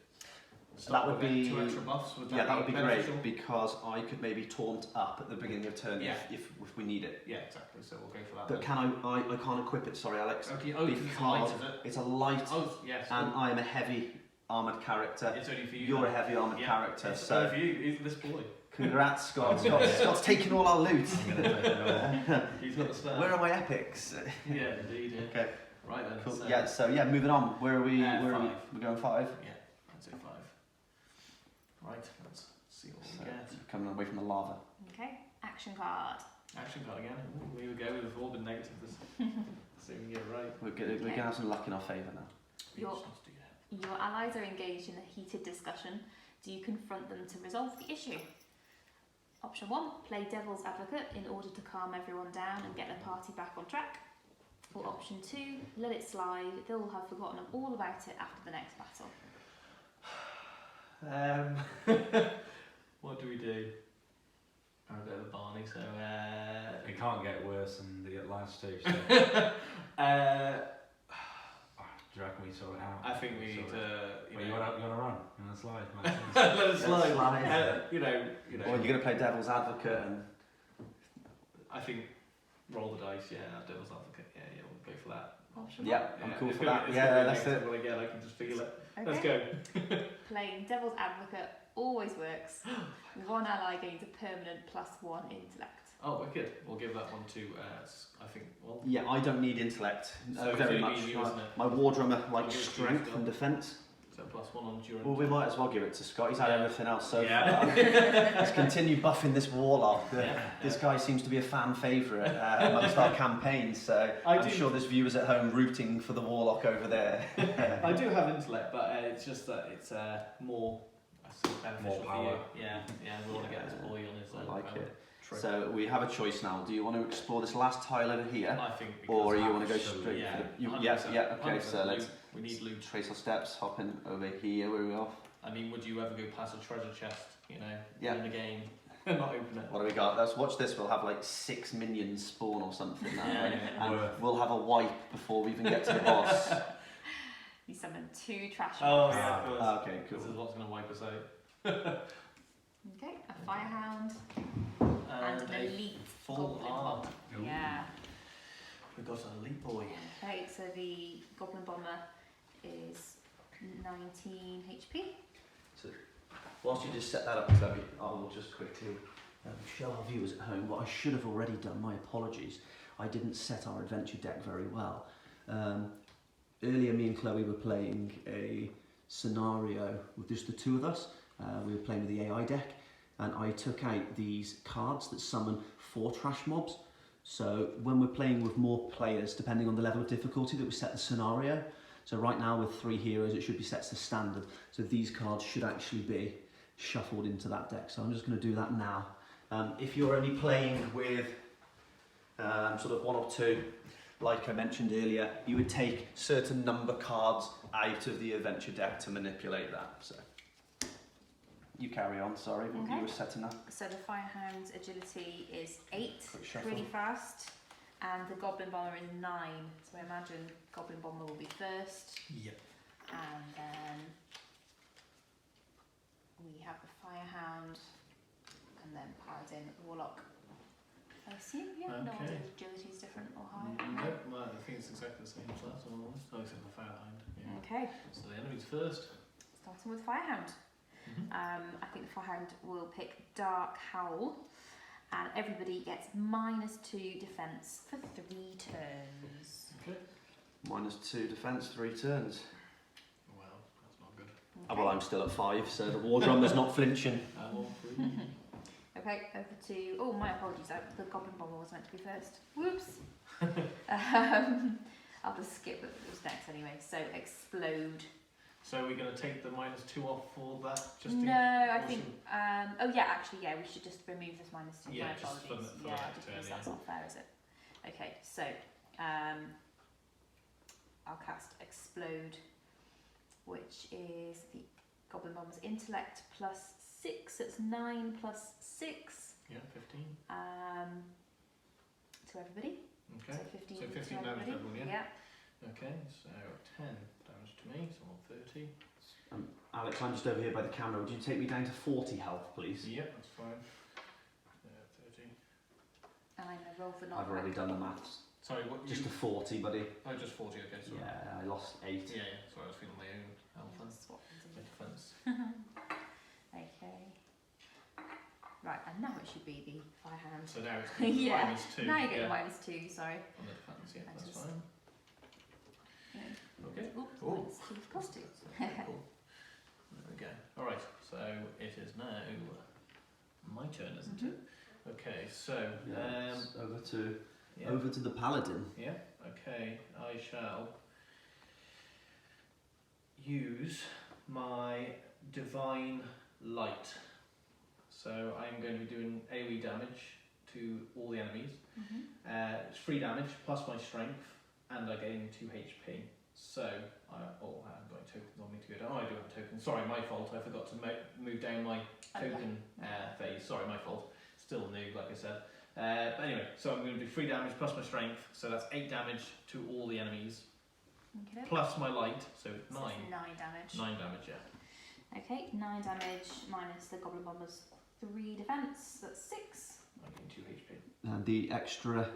S2: start
S1: That would
S2: with
S1: be
S2: 2 extra buffs. Would
S1: Yeah, that would be
S2: beneficial?
S1: great because I could maybe taunt up at the beginning of turn
S2: Yeah.
S1: if we need it.
S2: Yeah, exactly. So we'll go for that.
S1: But
S2: then.
S1: I can't equip it. Sorry, Alex.
S2: Okay. Oh, because it's light, is it?
S1: It's a light,
S2: Oh, yes.
S1: and I am a heavy armored character.
S2: It's only for you.
S1: You're a
S2: then.
S1: heavy armored
S2: Yeah,
S1: character,
S2: It's
S1: so
S2: only for you. He's this boy.
S1: congrats, Scott. Scott's taking all our loot.
S4: I'm going to take it all.
S2: He's got the staff.
S1: Where are my epics?
S2: Yeah, indeed. Yeah.
S1: Okay,
S2: Right then.
S1: cool.
S2: So,
S1: So moving on. Where are we?
S2: Uh,
S1: where are we?
S2: 5.
S1: We're going 5.
S2: Yeah, I'd say 5. Right, let's see what
S1: So,
S2: we get.
S1: coming away from the lava.
S3: Okay. Action card.
S2: Action card again. Ooh, here we go. We've all been negative this. So we can get it right.
S1: We're gonna have some luck in our favour now.
S2: We
S3: Your-
S2: just need to do that.
S3: Your allies are engaged in a heated discussion. Do you confront them to resolve the issue? Option 1, play devil's advocate in order to calm everyone down and get the party back on track. Or option 2, let it slide. They'll have forgotten all about it after the next battle.
S2: What do we do? I'm a bit of a Barney, so
S4: It can't get worse than the last 2. So. Do you reckon we sort it out?
S2: I think we need
S4: Sort it.
S2: to.
S4: Well, you want to run? You want to slide?
S2: Let it slide.
S1: Slide.
S2: You know.
S1: Or you're gonna play devil's advocate and
S2: I think roll the dice. Yeah, devil's advocate. Yeah, we'll go for that.
S3: Option
S1: yeah, I'm cool
S2: it's
S1: for
S2: gonna-
S1: that.
S2: it's
S1: Yeah,
S2: gonna be
S1: that's it.
S2: negative one again. I can just feel it.
S3: 1.
S2: Let's
S3: Okay.
S2: go.
S3: Playing devil's advocate always works. One ally gains a permanent +1 intellect.
S2: Oh, wicked. We'll give that one to. I think. Well.
S1: Yeah, I don't need intellect
S2: So it's
S1: very
S2: only
S1: much.
S2: you, isn't it?
S1: My war drummer likes
S2: I'll give it to you,
S1: strength
S2: Scott.
S1: and defence.
S2: So +1 on endurance.
S1: Well, we might as well give it to Scott. He's had
S2: Yeah.
S1: everything else so
S2: Yeah.
S1: far. Let's continue buffing this warlock.
S2: Yeah.
S1: This guy seems to be a fan favourite amongst our campaign, so
S2: I
S1: I'm
S2: do-
S1: sure there's viewers at home rooting for the warlock over there.
S2: I do have intellect, but it's just that it's more beneficial
S4: More power.
S2: for you. Yeah, we want to get this boy on his
S1: I like
S2: power.
S1: it.
S2: True.
S1: So we have a choice now. Do you want to explore this last tile over here?
S2: I think.
S1: Or you want to go
S4: absolutely,
S1: straight
S4: yeah.
S1: for the... You,
S2: 100%,
S1: yeah, okay, so
S2: 100%
S1: let's
S2: loot. We need loot.
S1: trace our steps, hop in over here, where are we off?
S2: I mean, would you ever go past a treasure chest, you know,
S1: Yeah.
S2: in the game, and not open it?
S1: What do we got? Let's watch this. We'll have like 6 minions spawn or something. That
S2: Yeah,
S1: way.
S2: yeah.
S1: And
S4: Worth.
S1: we'll have a wipe before we even get to the boss.
S3: You summon 2 trash
S2: Oh
S3: mobs.
S2: yeah, of course.
S1: Okay,
S2: This is
S1: cool.
S2: what's going to wipe us out.
S3: Okay, a firehound and an
S2: a
S3: elite
S2: full
S3: goblin
S2: arm.
S3: bomber.
S4: Ooh.
S3: Yeah.
S2: We've got an elite boy.
S3: Okay, so the goblin bomber is 19 HP.
S1: So, whilst you just set that up, Chloe, I will just quickly show our viewers at home what I should have already done. My apologies. I didn't set our adventure deck very well. Earlier, me and Chloe were playing a scenario with just the 2 of us. We were playing with the AI deck, and I took out these cards that summon 4 trash mobs. So when we're playing with more players, depending on the level of difficulty that we set the scenario, so right now with 3 heroes it should be set to standard, so these cards should actually be shuffled into that deck. So I'm just going to do that now. If you're only playing with sort of 1 or 2, like I mentioned earlier, you would take certain number cards out of the adventure deck to manipulate that. So you carry on, sorry, what
S3: Okay.
S1: you were setting up.
S3: So the firehound's agility is 8,
S1: Quick shuffle.
S3: really fast, and the goblin bomber is 9. So I imagine goblin bomber will be first,
S2: Yep.
S3: and then we have the firehound, and then paladin, warlock. I assume, yeah, no one's
S2: Okay.
S3: agility is different or higher.
S2: Nope, well, I think it's exactly the same as that, so almost. Oh, except for Firehound. Yeah.
S3: Okay,
S2: So the enemy's first.
S3: starting with firehound.
S2: Mhm.
S3: I think the firehound will pick Dark Howl, and everybody gets -2 defense for 3 turns.
S2: Okay.
S1: -2 defense, 3 turns.
S2: Well, that's not good.
S1: Oh, well, I'm still at 5, so the war drummer's not flinching.
S2: I'm all free.
S3: Okay, over to... Oh, my apologies, the goblin bomber was meant to be first. Whoops! I'll just skip what was next anyway. So, explode.
S2: So we're going to take the -2 off for that? Just
S3: No,
S2: in
S3: I
S2: caution?
S3: think... oh, yeah, actually, yeah, we should just remove this -2.
S2: Yeah,
S3: my
S2: just
S3: apologies.
S2: for the
S3: yeah,
S2: next
S3: because
S2: turn,
S3: that's
S2: yeah.
S3: not fair, is it? Okay, so, I'll cast explode, which is the goblin bomber's intellect +6. So it's 9 + 6
S2: Yeah, 15.
S3: to everybody.
S2: Okay.
S3: So 15,
S2: So 15
S3: to
S2: damage to
S3: everybody.
S2: everyone, yeah? Okay, so 10 damage to me, so I'm 30.
S1: Alex, I'm just over here by the camera. Would you take me down to 40 health, please?
S2: Yep, that's fine. 30.
S3: And I'm going to roll for
S1: I've already done the maths.
S2: Sorry, what
S1: Just
S2: you...
S1: a 40, buddy.
S2: Oh, just 40, okay, sorry.
S1: Yeah, I lost 8.
S2: Yeah, yeah, sorry, I was feeling my own health then.
S3: Swap things
S2: My
S3: in.
S2: defense.
S3: Okay. Right, and now it should be the firehand.
S2: So now it's going to be
S3: Yeah.
S2: -2.
S3: Now you get
S2: yeah.
S3: -2, sorry.
S2: On the defense, yeah,
S3: That
S2: that's
S3: is-
S2: fine.
S3: Yeah.
S2: Okay.
S3: Oops,
S2: Oh.
S3: -2 is +2.
S2: That's cool. There we go. Alright, so it is now my turn, isn't it? Okay, so
S1: It's
S2: yeah.
S1: over to the paladin.
S2: Yeah, okay, I shall use my divine light. So I'm going to be doing AoE damage to all the enemies. It's 3 damage plus my strength, and I gain 2 HP. So, I haven't got any tokens on me to go down. Oh, I do have a token. Sorry, my fault. I forgot to move down my token phase. Sorry, my fault. Still new, like I said. But anyway, so I'm going to do 3 damage plus my strength. So that's 8 damage to all the enemies.
S3: Okay.
S2: Plus my light, so 9.
S3: So it's 9 damage.
S2: 9 damage, yeah.
S3: Okay, 9 damage minus the goblin bomber's 3 defense. That's 6.
S2: I gain 2 HP.
S1: And the extra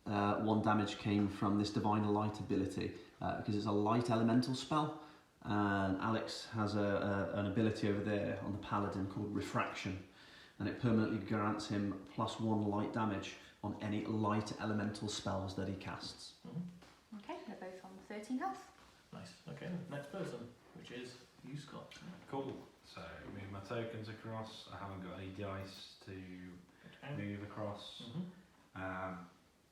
S1: 1 damage came from this divine light ability because it's a light elemental spell. And Alex has an ability over there on the paladin called refraction, and it permanently grants him +1 light damage on any light elemental spells that he casts.
S3: Okay, they're both on 13 health.
S2: Nice. Okay, next person, which is you, Scott.
S4: Cool. So move my tokens across. I haven't got any dice to
S2: Okay.
S4: move across.
S2: Mm-hmm.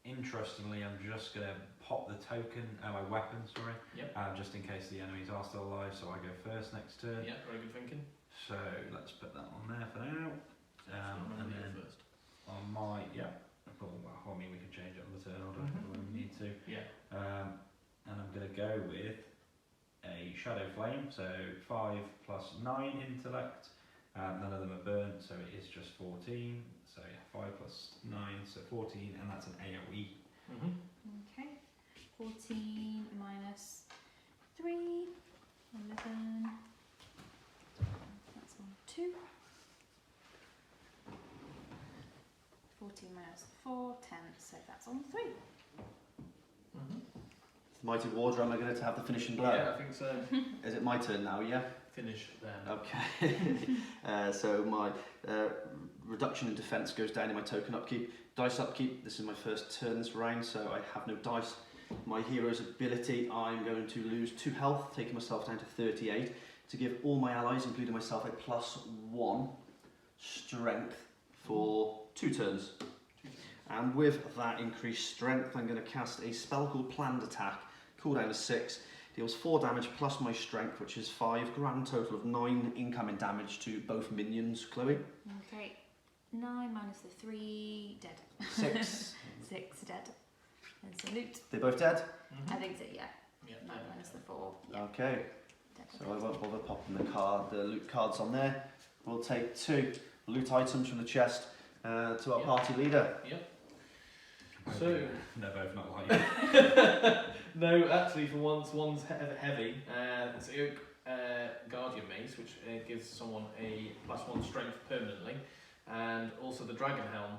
S4: Interestingly, I'm just going to pop the token, my weapon, sorry,
S2: Yep.
S4: just in case the enemies are still alive, so I go first next turn.
S2: Yeah, very good thinking.
S4: So let's put that on there for now. And then
S2: first.
S4: on my Shadow Flame, so 5 plus 9 intellect. None of them are burnt, so it is just 14. So yeah, 5 plus 9, so 14, and that's an AoE.
S3: Okay. 14 minus 3, 11. That's on 2. 14 minus 4, 10, so that's on 3.
S1: Mighty War Drum are going to have the finishing blow.
S2: Yeah, I think so.
S1: Is it my turn now? Yeah.
S2: Finish then.
S1: Okay. So my reduction in defence goes down in my token upkeep. Dice upkeep. This is my first turn this round, so I have no dice. My hero's ability, I'm going to lose 2 health, taking myself down to 38, to give all my allies, including myself, a +1 strength for 2 turns. And with that increased strength, I'm going to cast a spell called Planned Attack, cooldown of 6, deals 4 damage plus my strength, which is 5, grand total of 9 incoming damage to both minions. Chloe?
S3: Okay. 9 minus the 3, dead.
S1: 6.
S3: 6 dead. And salute.
S1: They're both dead?
S3: I think so, yeah.
S2: Yeah.
S3: 9 minus the 4. Yeah.
S1: Okay,
S3: Dead.
S1: so I won't bother popping the loot cards on there. We'll take 2 loot items from the chest to our party leader.
S2: Yep.
S4: So they're both not like you.
S2: No, actually, for once, one's heavy. It's Oak Guardian Mace, which gives someone a +1 strength permanently, and also the Dragon Helm,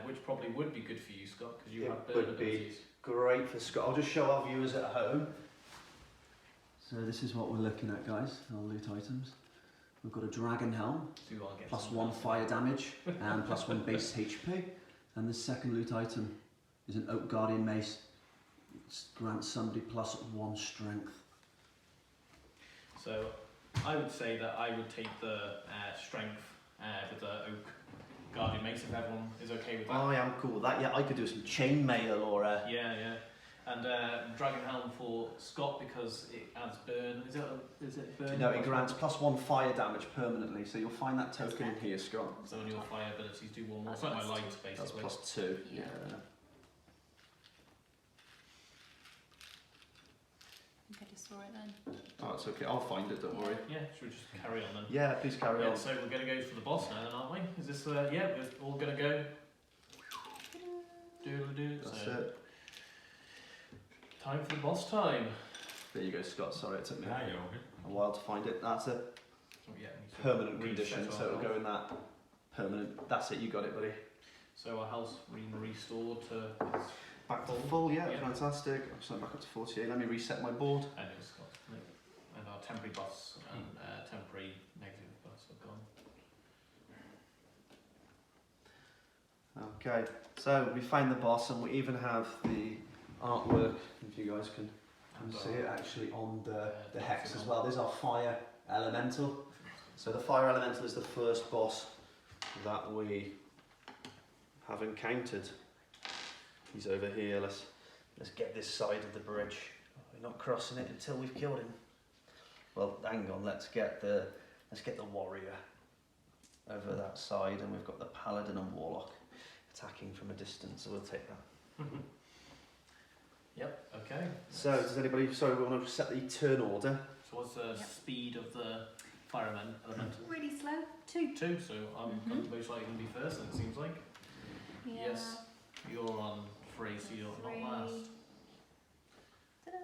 S2: which probably would be good for you, Scott, because you have burn
S1: would be.
S2: abilities.
S1: Great for Scott. I'll just show our viewers at home. So this is what we're looking at, guys, our loot items. We've got a Dragon Helm,
S2: So I'll get
S1: +1 fire damage and +1 base HP. And the second loot item is an Oak Guardian Mace. It grants somebody +1 strength.
S2: So I would say that I would take the strength with the Oak Guardian Mace if everyone is okay with that.
S1: I am cool with that. Yeah, I could do some chainmail or a...
S2: Yeah, yeah. And Dragon Helm for Scott because it adds burn. Is it burn?
S1: No, it grants +1 fire damage permanently. So you'll find that token in here, Scott.
S2: So on your fire abilities do one more.
S3: That's
S2: It's like my
S3: +2.
S2: lights basically.
S1: That's +2.
S3: Yeah. I think I just saw it then.
S1: Oh, it's okay. I'll find it. Don't worry.
S2: Yeah, should we just carry on then?
S1: Yeah, please carry on.
S2: So we're going to go for the boss now then, aren't we? Is this, yeah, we're all going to go. Doodle-doo.
S1: That's
S2: So,
S1: it.
S2: time for the boss time.
S1: There you go, Scott. Sorry, it took me
S4: Now you're all good.
S1: a while to find it. That's a
S2: Oh, yeah, we sort of
S1: permanent
S2: reset
S1: condition, so
S2: our
S1: it'll
S2: health.
S1: go in that permanent. That's it. You got it, buddy.
S2: So our health's been restored to its
S1: Back to
S2: full.
S1: full. Yeah,
S2: Yeah.
S1: fantastic. So back up to 48. Let me reset my board.
S2: And it's got, and our temporary buffs and temporary negative buffs are gone.
S1: Okay, so we find the boss, and we even have the artwork. If you guys can
S2: And
S1: see it actually on the hex as
S2: on.
S1: well. There's our fire elemental. So the fire elemental is the first boss that we have encountered. He's over here. Let's get this side of the bridge. We're not crossing it until we've killed him. Well, hang on. Let's get the warrior over that side, and we've got the paladin and warlock attacking from a distance. So we'll take that.
S2: Yep, okay.
S1: So does anybody? Sorry, we want to set the turn order.
S2: So what's the
S3: Yep.
S2: speed of the fireman elemental?
S3: Really slow. 2.
S2: 2, so I'm going to most likely going to be first then, it seems like.
S3: Yeah.
S2: Yes. You're on 3, so you're not last.
S3: Ta-da.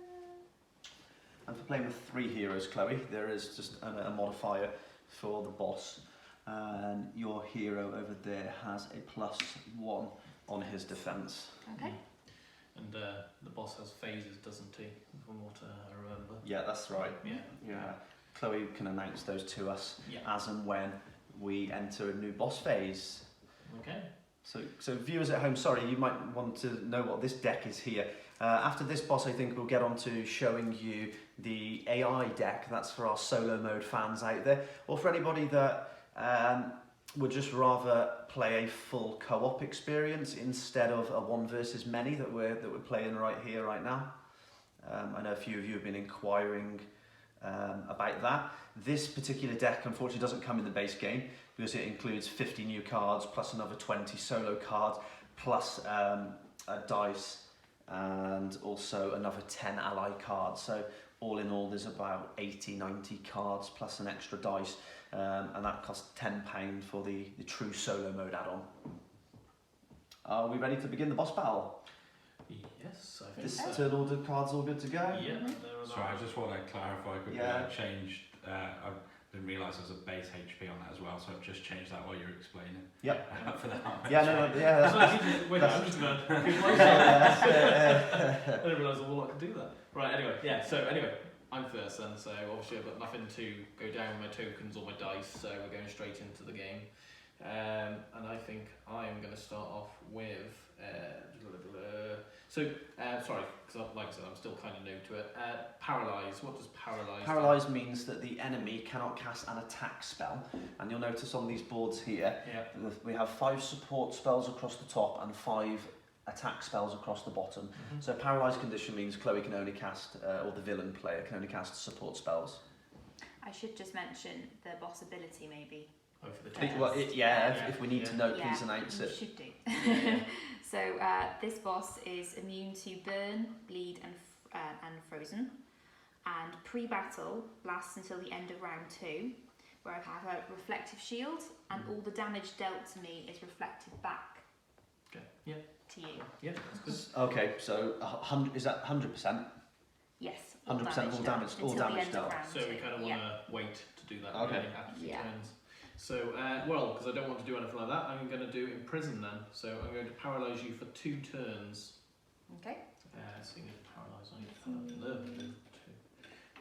S1: And for playing with 3 heroes, Chloe, there is just a modifier for the boss. And your hero over there has a +1 on his defence.
S3: Okay.
S2: And the boss has phases, doesn't he? From what I remember.
S1: Yeah, that's right.
S2: Yeah.
S1: Yeah. Chloe can announce those to us
S2: Yeah.
S1: as and when we enter a new boss phase.
S2: Okay.
S1: So viewers at home, sorry, you might want to know what this deck is here. After this boss, I think we'll get on to showing you the AI deck. That's for our solo mode fans out there, or for anybody that would just rather play a full co-op experience instead of a 1 versus many that we're playing right here, right now. I know a few of you have been inquiring about that. This particular deck unfortunately doesn't come in the base game because it includes 50 new cards plus another 20 solo cards plus a dice and also another 10 ally cards. So all in all, there's about 80, 90 cards plus an extra dice, and that costs £10 for the true solo mode add-on. Are we ready to begin the boss battle?
S2: Yes, I think
S1: This
S2: so.
S1: turn order cards all good to go?
S2: Yeah, there are
S4: Sorry, I just want to clarify quickly.
S1: Yeah.
S4: I changed. I didn't realise there was a base HP on that as well, so I've just changed that while you were explaining.
S1: Yep.
S4: For that.
S1: Yeah, no, yeah.
S2: Wait, I'm just about I didn't realise all I could do that. Right, anyway, yeah, so anyway, I'm first then, so obviously I've got nothing to go down with my tokens or my dice, so we're going straight into the game. And I think I am going to start off with, sorry, because like I said, I'm still kind of new to it. Paralyze, what does paralyze do?
S1: Paralyze means that the enemy cannot cast an attack spell, and you'll notice on these boards here,
S2: Yeah.
S1: we have 5 support spells across the top and 5 attack spells across the bottom.
S2: Mm-hmm.
S1: So paralyzed condition means Chloe can only cast, or the villain player can only cast support spells.
S3: I should just mention the boss ability maybe.
S2: Oh, for the
S3: Yeah.
S2: tokens.
S1: If we need to know, please announce
S3: you
S1: it.
S3: should do.
S2: Yeah.
S3: So this boss is immune to burn, bleed and frozen, and pre-battle lasts until the end of round 2, where I have a reflective shield, and all the damage dealt to me is reflected back
S2: Okay, yeah,
S3: to you.
S2: yeah, that's good.
S1: Okay, so is that 100%?
S3: Yes,
S1: 100% all damage, all
S3: until the
S1: damage
S3: end of
S1: dealt.
S3: round
S2: So we
S3: 2.
S2: kind of want to wait to do that
S1: Okay.
S2: really after
S3: Yeah.
S2: turns. So, well, because I don't want to do anything like that, I'm going to do imprison then. So I'm going to paralyse you for 2 turns.
S3: Okay.
S2: So you need to paralyse. I need to paralyse. 1, 2,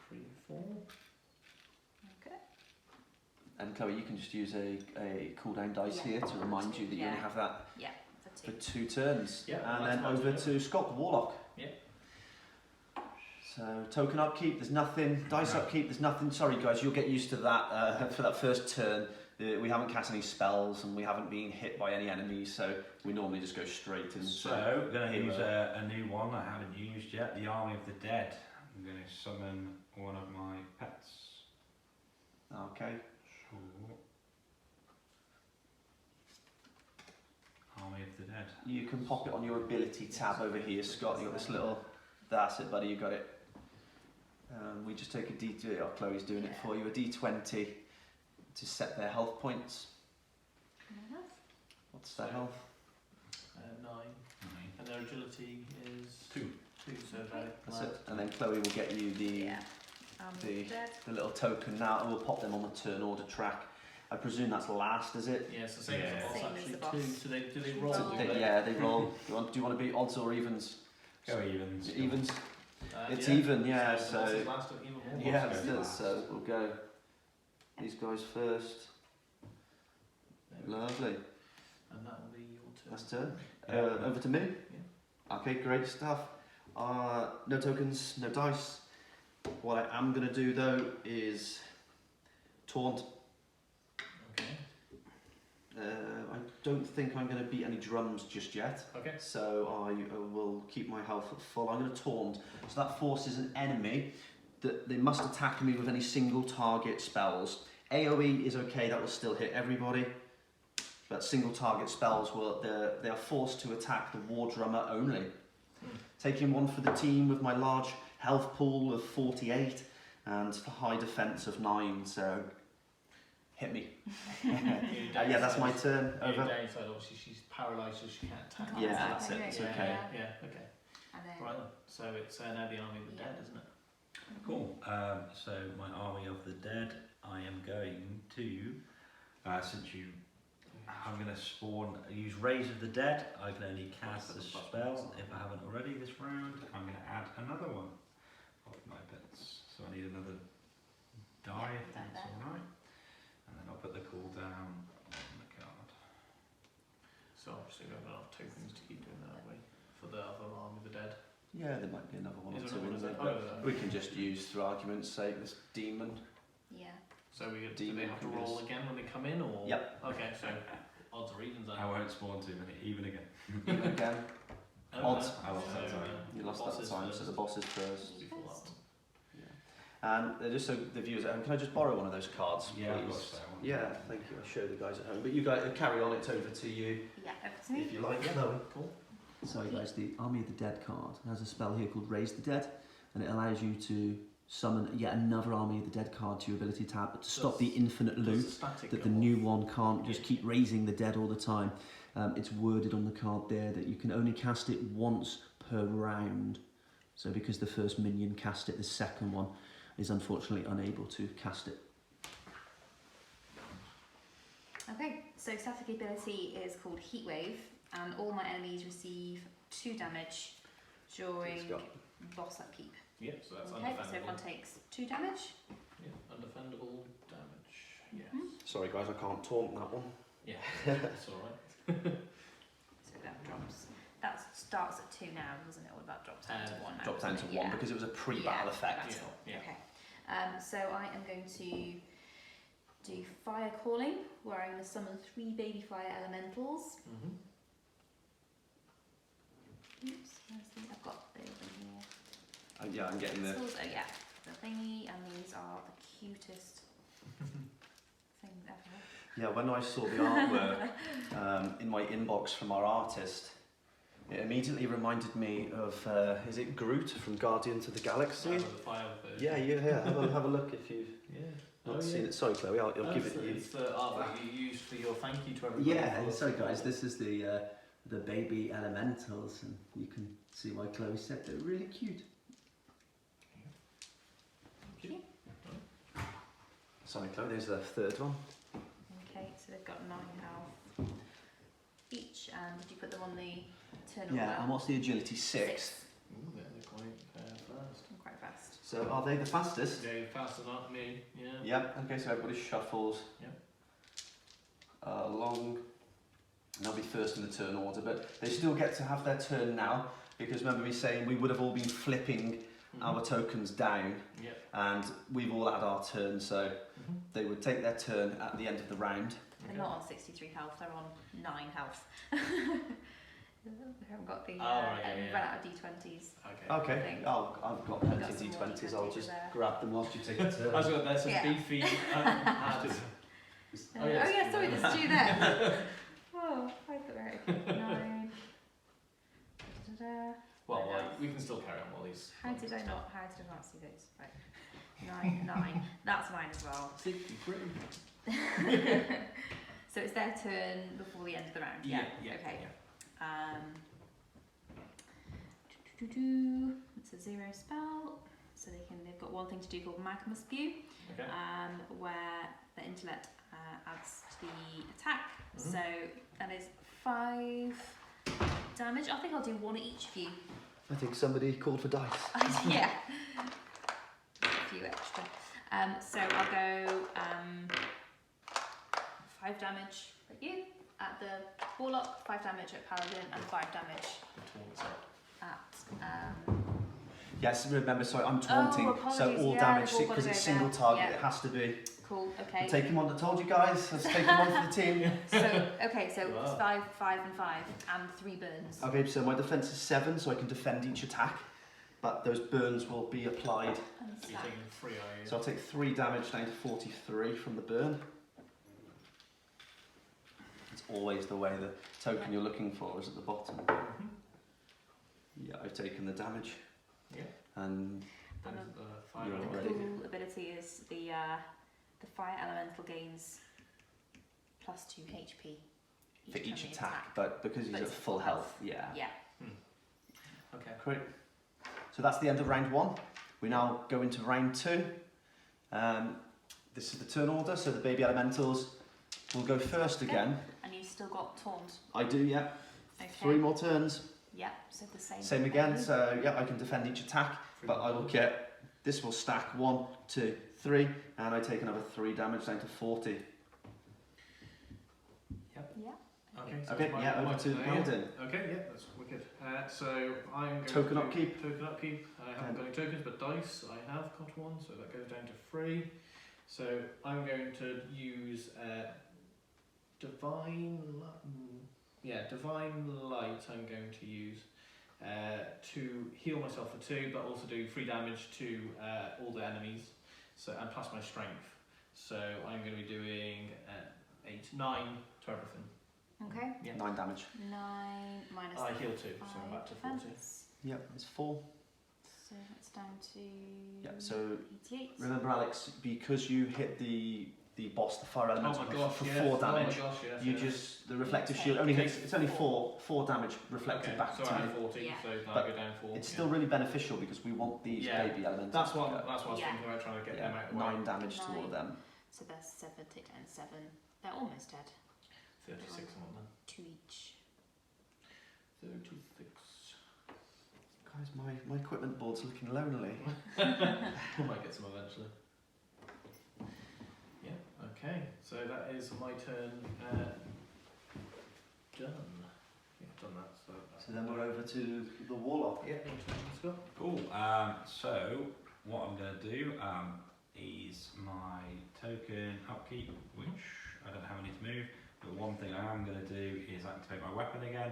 S2: 3, 4.
S3: Okay.
S1: And Chloe, you can just use a cooldown dice
S3: Yeah.
S1: here to remind you that you only
S3: Yeah.
S1: have that
S3: Yeah,
S1: for
S3: for 2.
S1: 2 turns.
S2: Yeah,
S1: and
S2: that's
S1: then
S2: fine
S1: over
S2: to
S1: to Scott, the Warlock.
S2: Yeah.
S1: So token upkeep, there's nothing. Dice
S4: Right.
S1: upkeep, there's nothing. Sorry guys, you'll get used to that for that first turn. We haven't cast any spells and we haven't been hit by any enemies, so we normally just go straight into.
S4: So, I'm going to
S1: hero.
S4: use a new one I haven't used yet, the Army of the Dead. I'm going to summon one of my pets.
S1: Okay.
S4: Sure. Army of the Dead.
S1: You can pop it on your ability tab over here, Scott. You got this little. That's it, buddy. You got it. We just take a D20. Oh, Chloe's doing it for you. A D20 to set their health points. What's their health?
S2: 9. And their agility is
S4: 2.
S2: 2, so very
S1: That's it. And then Chloe will get you the
S3: Yeah.
S1: the-
S3: Dead.
S1: the little token now, and we'll pop them on the turn order track. I presume that's last, is it?
S2: Yeah, it's the same
S4: Yeah.
S2: as the boss
S3: Same as
S2: actually
S3: the boss.
S2: too. So do they roll?
S3: So
S2: do
S3: they-
S2: they?
S1: Yeah, they roll. Do you want to be odds or evens?
S4: Go evens.
S1: Evens. It's
S2: Yeah.
S1: even, yeah.
S2: So the bosses
S1: So
S2: last even more.
S1: yeah,
S4: bosses
S1: it
S4: go
S1: does.
S4: last.
S1: So we'll go these guys first.
S2: There we go.
S1: Lovely.
S2: And that will be your turn.
S1: That's turn.
S4: Yeah.
S1: Over to me. Okay, great stuff. No tokens, no dice. What I am going to do though is taunt.
S2: Okay.
S1: I don't think I'm going to beat any drums just yet.
S2: Okay.
S1: So I will keep my health at full. I'm going to taunt. So that forces an enemy that they must attack me with any single target spells. AoE is okay, that will still hit everybody. But single target spells, they are forced to attack the war drummer only. Taking 1 for the team with my large health pool of 48 and high defense of 9, so hit me. Yeah, that's my turn.
S2: Yeah,
S1: Over.
S2: downside, obviously, she's paralysed, so she can't attack.
S3: Can't
S1: Yeah,
S3: attack
S1: that's it.
S3: anyway.
S1: It's
S2: Yeah,
S1: okay.
S2: yeah, okay.
S3: And then
S2: Right then. So it's now the Army of the Dead, isn't it?
S4: Cool. So my Army of the Dead, I am going to, I'm going to use Raise of the Dead. I can only cast the spell if I haven't already this round. I'm going to add another one of my bits. So I need another die, if
S3: Yeah,
S4: that's
S3: that.
S4: alright. And then I'll put the cooldown on the card.
S2: So obviously we have enough tokens to keep doing that way for the other Army of the Dead.
S1: Yeah, there might be another one or
S2: Is
S1: two
S2: there
S1: in
S2: another
S1: there.
S2: one?
S1: But we can just use, for argument's sake, this demon.
S3: yeah.
S2: So do
S1: Demon
S2: they have to
S1: fingers.
S2: roll again when they come in, or?
S1: Yep.
S2: Okay, so odds or evens then.
S4: I won't spawn too many, even again.
S1: Again,
S2: Oh,
S1: odds.
S2: no.
S4: I lost that time.
S1: you lost
S2: Bosses
S1: that time, so
S2: first.
S1: the boss is first.
S2: Before that one.
S1: And just so the viewers at home, can I just borrow one of those cards,
S4: Yeah, I've got a
S1: please?
S4: spare one.
S1: Yeah, thank you. I'll show the guys at home. But you guys carry on, it's over to you
S3: Yeah, over to me.
S1: if you like.
S2: Yeah, cool.
S1: Sorry guys, the Army of the Dead card has a spell here called Raise the Dead, and it allows you to summon yet another Army of the Dead card to your ability tab, but to stop the infinite
S2: Does
S1: loop
S2: the static
S1: that
S2: go
S1: the
S2: off?
S1: new one can't just
S2: Yeah.
S1: keep raising the dead all the time. It's worded on the card there that you can only cast it once per round. So because the first minion cast it, the second one is unfortunately unable to cast it.
S3: Okay, so static ability is called Heat Wave, and all my enemies receive 2 damage during
S1: It's got-
S3: boss upkeep.
S2: Yeah, so that's
S3: Okay, so
S2: undefendable.
S3: everyone takes 2 damage.
S2: Yeah, undefendable damage. Yes.
S1: Sorry guys, I can't taunt that one.
S2: Yeah, that's alright.
S3: So that drops. That starts at 2 now, doesn't it? Or that drops down to 1 now?
S1: Dropped down to
S3: doesn't it?
S1: 1
S3: Yeah.
S1: because it was a pre-battle effect.
S3: That's
S2: Yeah,
S3: all.
S2: yeah.
S3: Okay. So I am going to do Fire Calling, where I'm going to summon 3 baby fire elementals.
S2: Mm-hmm.
S3: Oops, where's the, I've got those in here.
S1: Yeah, I'm getting there.
S3: Oh yeah, the thingy, and these are the cutest things ever.
S1: Yeah, when I saw the artwork in my inbox from our artist, it immediately reminded me of, is it Groot from Guardians of the Galaxy?
S2: The fire version.
S1: Yeah, have a look if you've
S2: Yeah.
S1: not seen it. Sorry Chloe, I'll give it to you.
S2: It's the art that you used for your thank you to everybody.
S1: Yeah,
S2: for-
S1: sorry guys, this is the baby elementals, and you can see why Chloe said they're really cute.
S2: Thank you.
S1: Sorry Chloe, there's the third one.
S3: Okay, so they've got 9 health each, and did you put them on the turn
S1: Yeah,
S3: order?
S1: and what's the agility? 6.
S2: Ooh, they're quite fast.
S3: I'm quite fast.
S1: So are they the fastest?
S2: Yeah, faster than me. Yeah.
S1: Yep, okay, so everybody shuffles along. And they'll be first in the turn order, but they still get to have their turn now, because remember me saying we would have all been flipping our tokens down,
S2: Yeah.
S1: and we've all had our turn, so they would take their turn at the end of the round.
S3: They're
S2: Okay.
S3: not on 63 health, they're on 9 health. They haven't got the
S2: right, yeah.
S3: run out of D20s.
S2: Okay.
S1: Okay,
S3: Thanks.
S1: I've got plenty
S3: got
S1: of
S3: some more
S1: D20s, I'll
S3: D20s
S1: just
S3: there.
S1: grab them whilst you take a turn.
S2: I was got there's some
S3: Yeah.
S2: beefy ads.
S3: Oh yeah, sorry, there's 2 there. Oh, I thought right, okay. 9. Da-da-da.
S2: Well, we can still carry on while these.
S3: How did I not see those? Right. 9. That's 9 as well. So it's their turn before the end of the round.
S2: Yeah.
S3: Okay.
S2: Yeah.
S3: It's a 0 spell, so they've got one thing to do called Magma Spew,
S2: Okay.
S3: where the intellect adds to the attack.
S2: Mhm.
S3: So that is 5 damage. I think I'll do 1 at each of you.
S1: I think somebody called for dice.
S3: Yeah. A few extra. So I'll go 5 damage at you, at the Warlock, 5 damage at Paladin, and 5 damage at.
S1: Yes, remember, sorry, I'm taunting, so
S3: apologies,
S1: all
S3: yeah,
S1: damage,
S3: they've all
S1: because
S3: gotta
S1: it's
S3: go
S1: single
S3: there.
S1: target,
S3: Yeah.
S1: it has to be.
S3: Cool, okay.
S1: Take him on, I told you guys, let's take him on for the team.
S3: So, okay, so
S2: Wow.
S3: it's 5, 5 and 5, and 3 burns.
S1: Okay, so my defense is 7, so I can defend each attack, but those burns will be applied.
S3: And
S2: So you're
S3: stack.
S2: taking 3, are you?
S1: So I'll take 3 damage down to 43 from the burn. It's always the way the token you're looking for is at the bottom.
S2: Mhm.
S1: Yeah, I've taken the damage.
S2: Yeah.
S1: And
S2: Then
S3: And
S2: the fire
S1: You're
S3: The
S1: ready.
S3: cool ability is the fire elemental gains +2 HP
S1: for each
S3: time they
S1: attack, but because he's
S3: But
S1: at
S3: it's
S1: full
S3: full
S1: health,
S3: health.
S1: yeah.
S3: Yeah.
S2: Okay.
S1: Great. So that's the end of round 1. We now go into round 2. This is the turn order, so the baby elementals will go first again.
S3: And you've still got taunt.
S1: I do, yeah.
S3: Okay.
S1: 3 more turns.
S3: Yeah, so the same.
S1: Same again,
S3: maybe.
S1: so yeah, I can defend each attack, but I will get, this will stack 1, 2, 3, and I take another 3 damage down to 40.
S3: Yeah.
S2: Okay. So
S1: Okay,
S2: it's my-
S1: yeah,
S2: my
S1: over to
S2: turn, yeah.
S1: Paladin.
S2: Okay, yeah, that's wicked. So I'm going
S1: Token
S2: to
S1: upkeep.
S2: Token upkeep. I haven't got any tokens, but dice I have got 1, so that goes down to 3. So I'm going to use divine light. I'm going to use to heal myself for 2, but also do 3 damage to all the enemies. So and plus my strength. So I'm going to be doing 8, 9 to everything.
S3: Okay.
S2: Yeah.
S1: 9 damage.
S3: 9 minus
S2: I heal 2, so I'm
S3: 5
S2: back to 40.
S3: defense.
S1: Yep, it's 4.
S3: So that's down to
S1: Yeah, so
S3: 88.
S1: remember, Alex, because you hit the boss, the fire
S2: Oh
S1: elemental,
S2: my gosh,
S1: for
S2: yeah.
S1: 4 damage,
S2: Oh my gosh, yes,
S1: you
S2: yes.
S1: just, the reflective
S3: Okay.
S1: shield only
S2: Okay.
S1: hits, it's only 4 damage reflected
S2: Okay,
S1: back
S2: so
S1: to
S2: I
S1: you.
S2: had 40,
S3: Yeah.
S2: so now
S1: But
S2: I go down 4.
S1: It's still really beneficial because we want these
S2: Yeah.
S1: baby elementals.
S2: That's what
S1: to
S2: I
S1: go.
S2: was
S3: Yeah.
S2: thinking about, trying to get them out of the way.
S1: 9 damage to all of them.
S3: So there's 7, take down 7. They're almost dead.
S2: 36 on them.
S3: 2 each.
S2: 36.
S1: Guys, my equipment board's looking lonely.
S2: I might get some eventually. Yeah, okay. So that is my turn done. Yeah, I've done that.
S1: So then we're over to the warlock.
S2: Yeah, your turn, Scott.
S4: Cool. So what I'm going to do is my token upkeep, which I don't have any to move. But one thing I am going to do is activate my weapon again,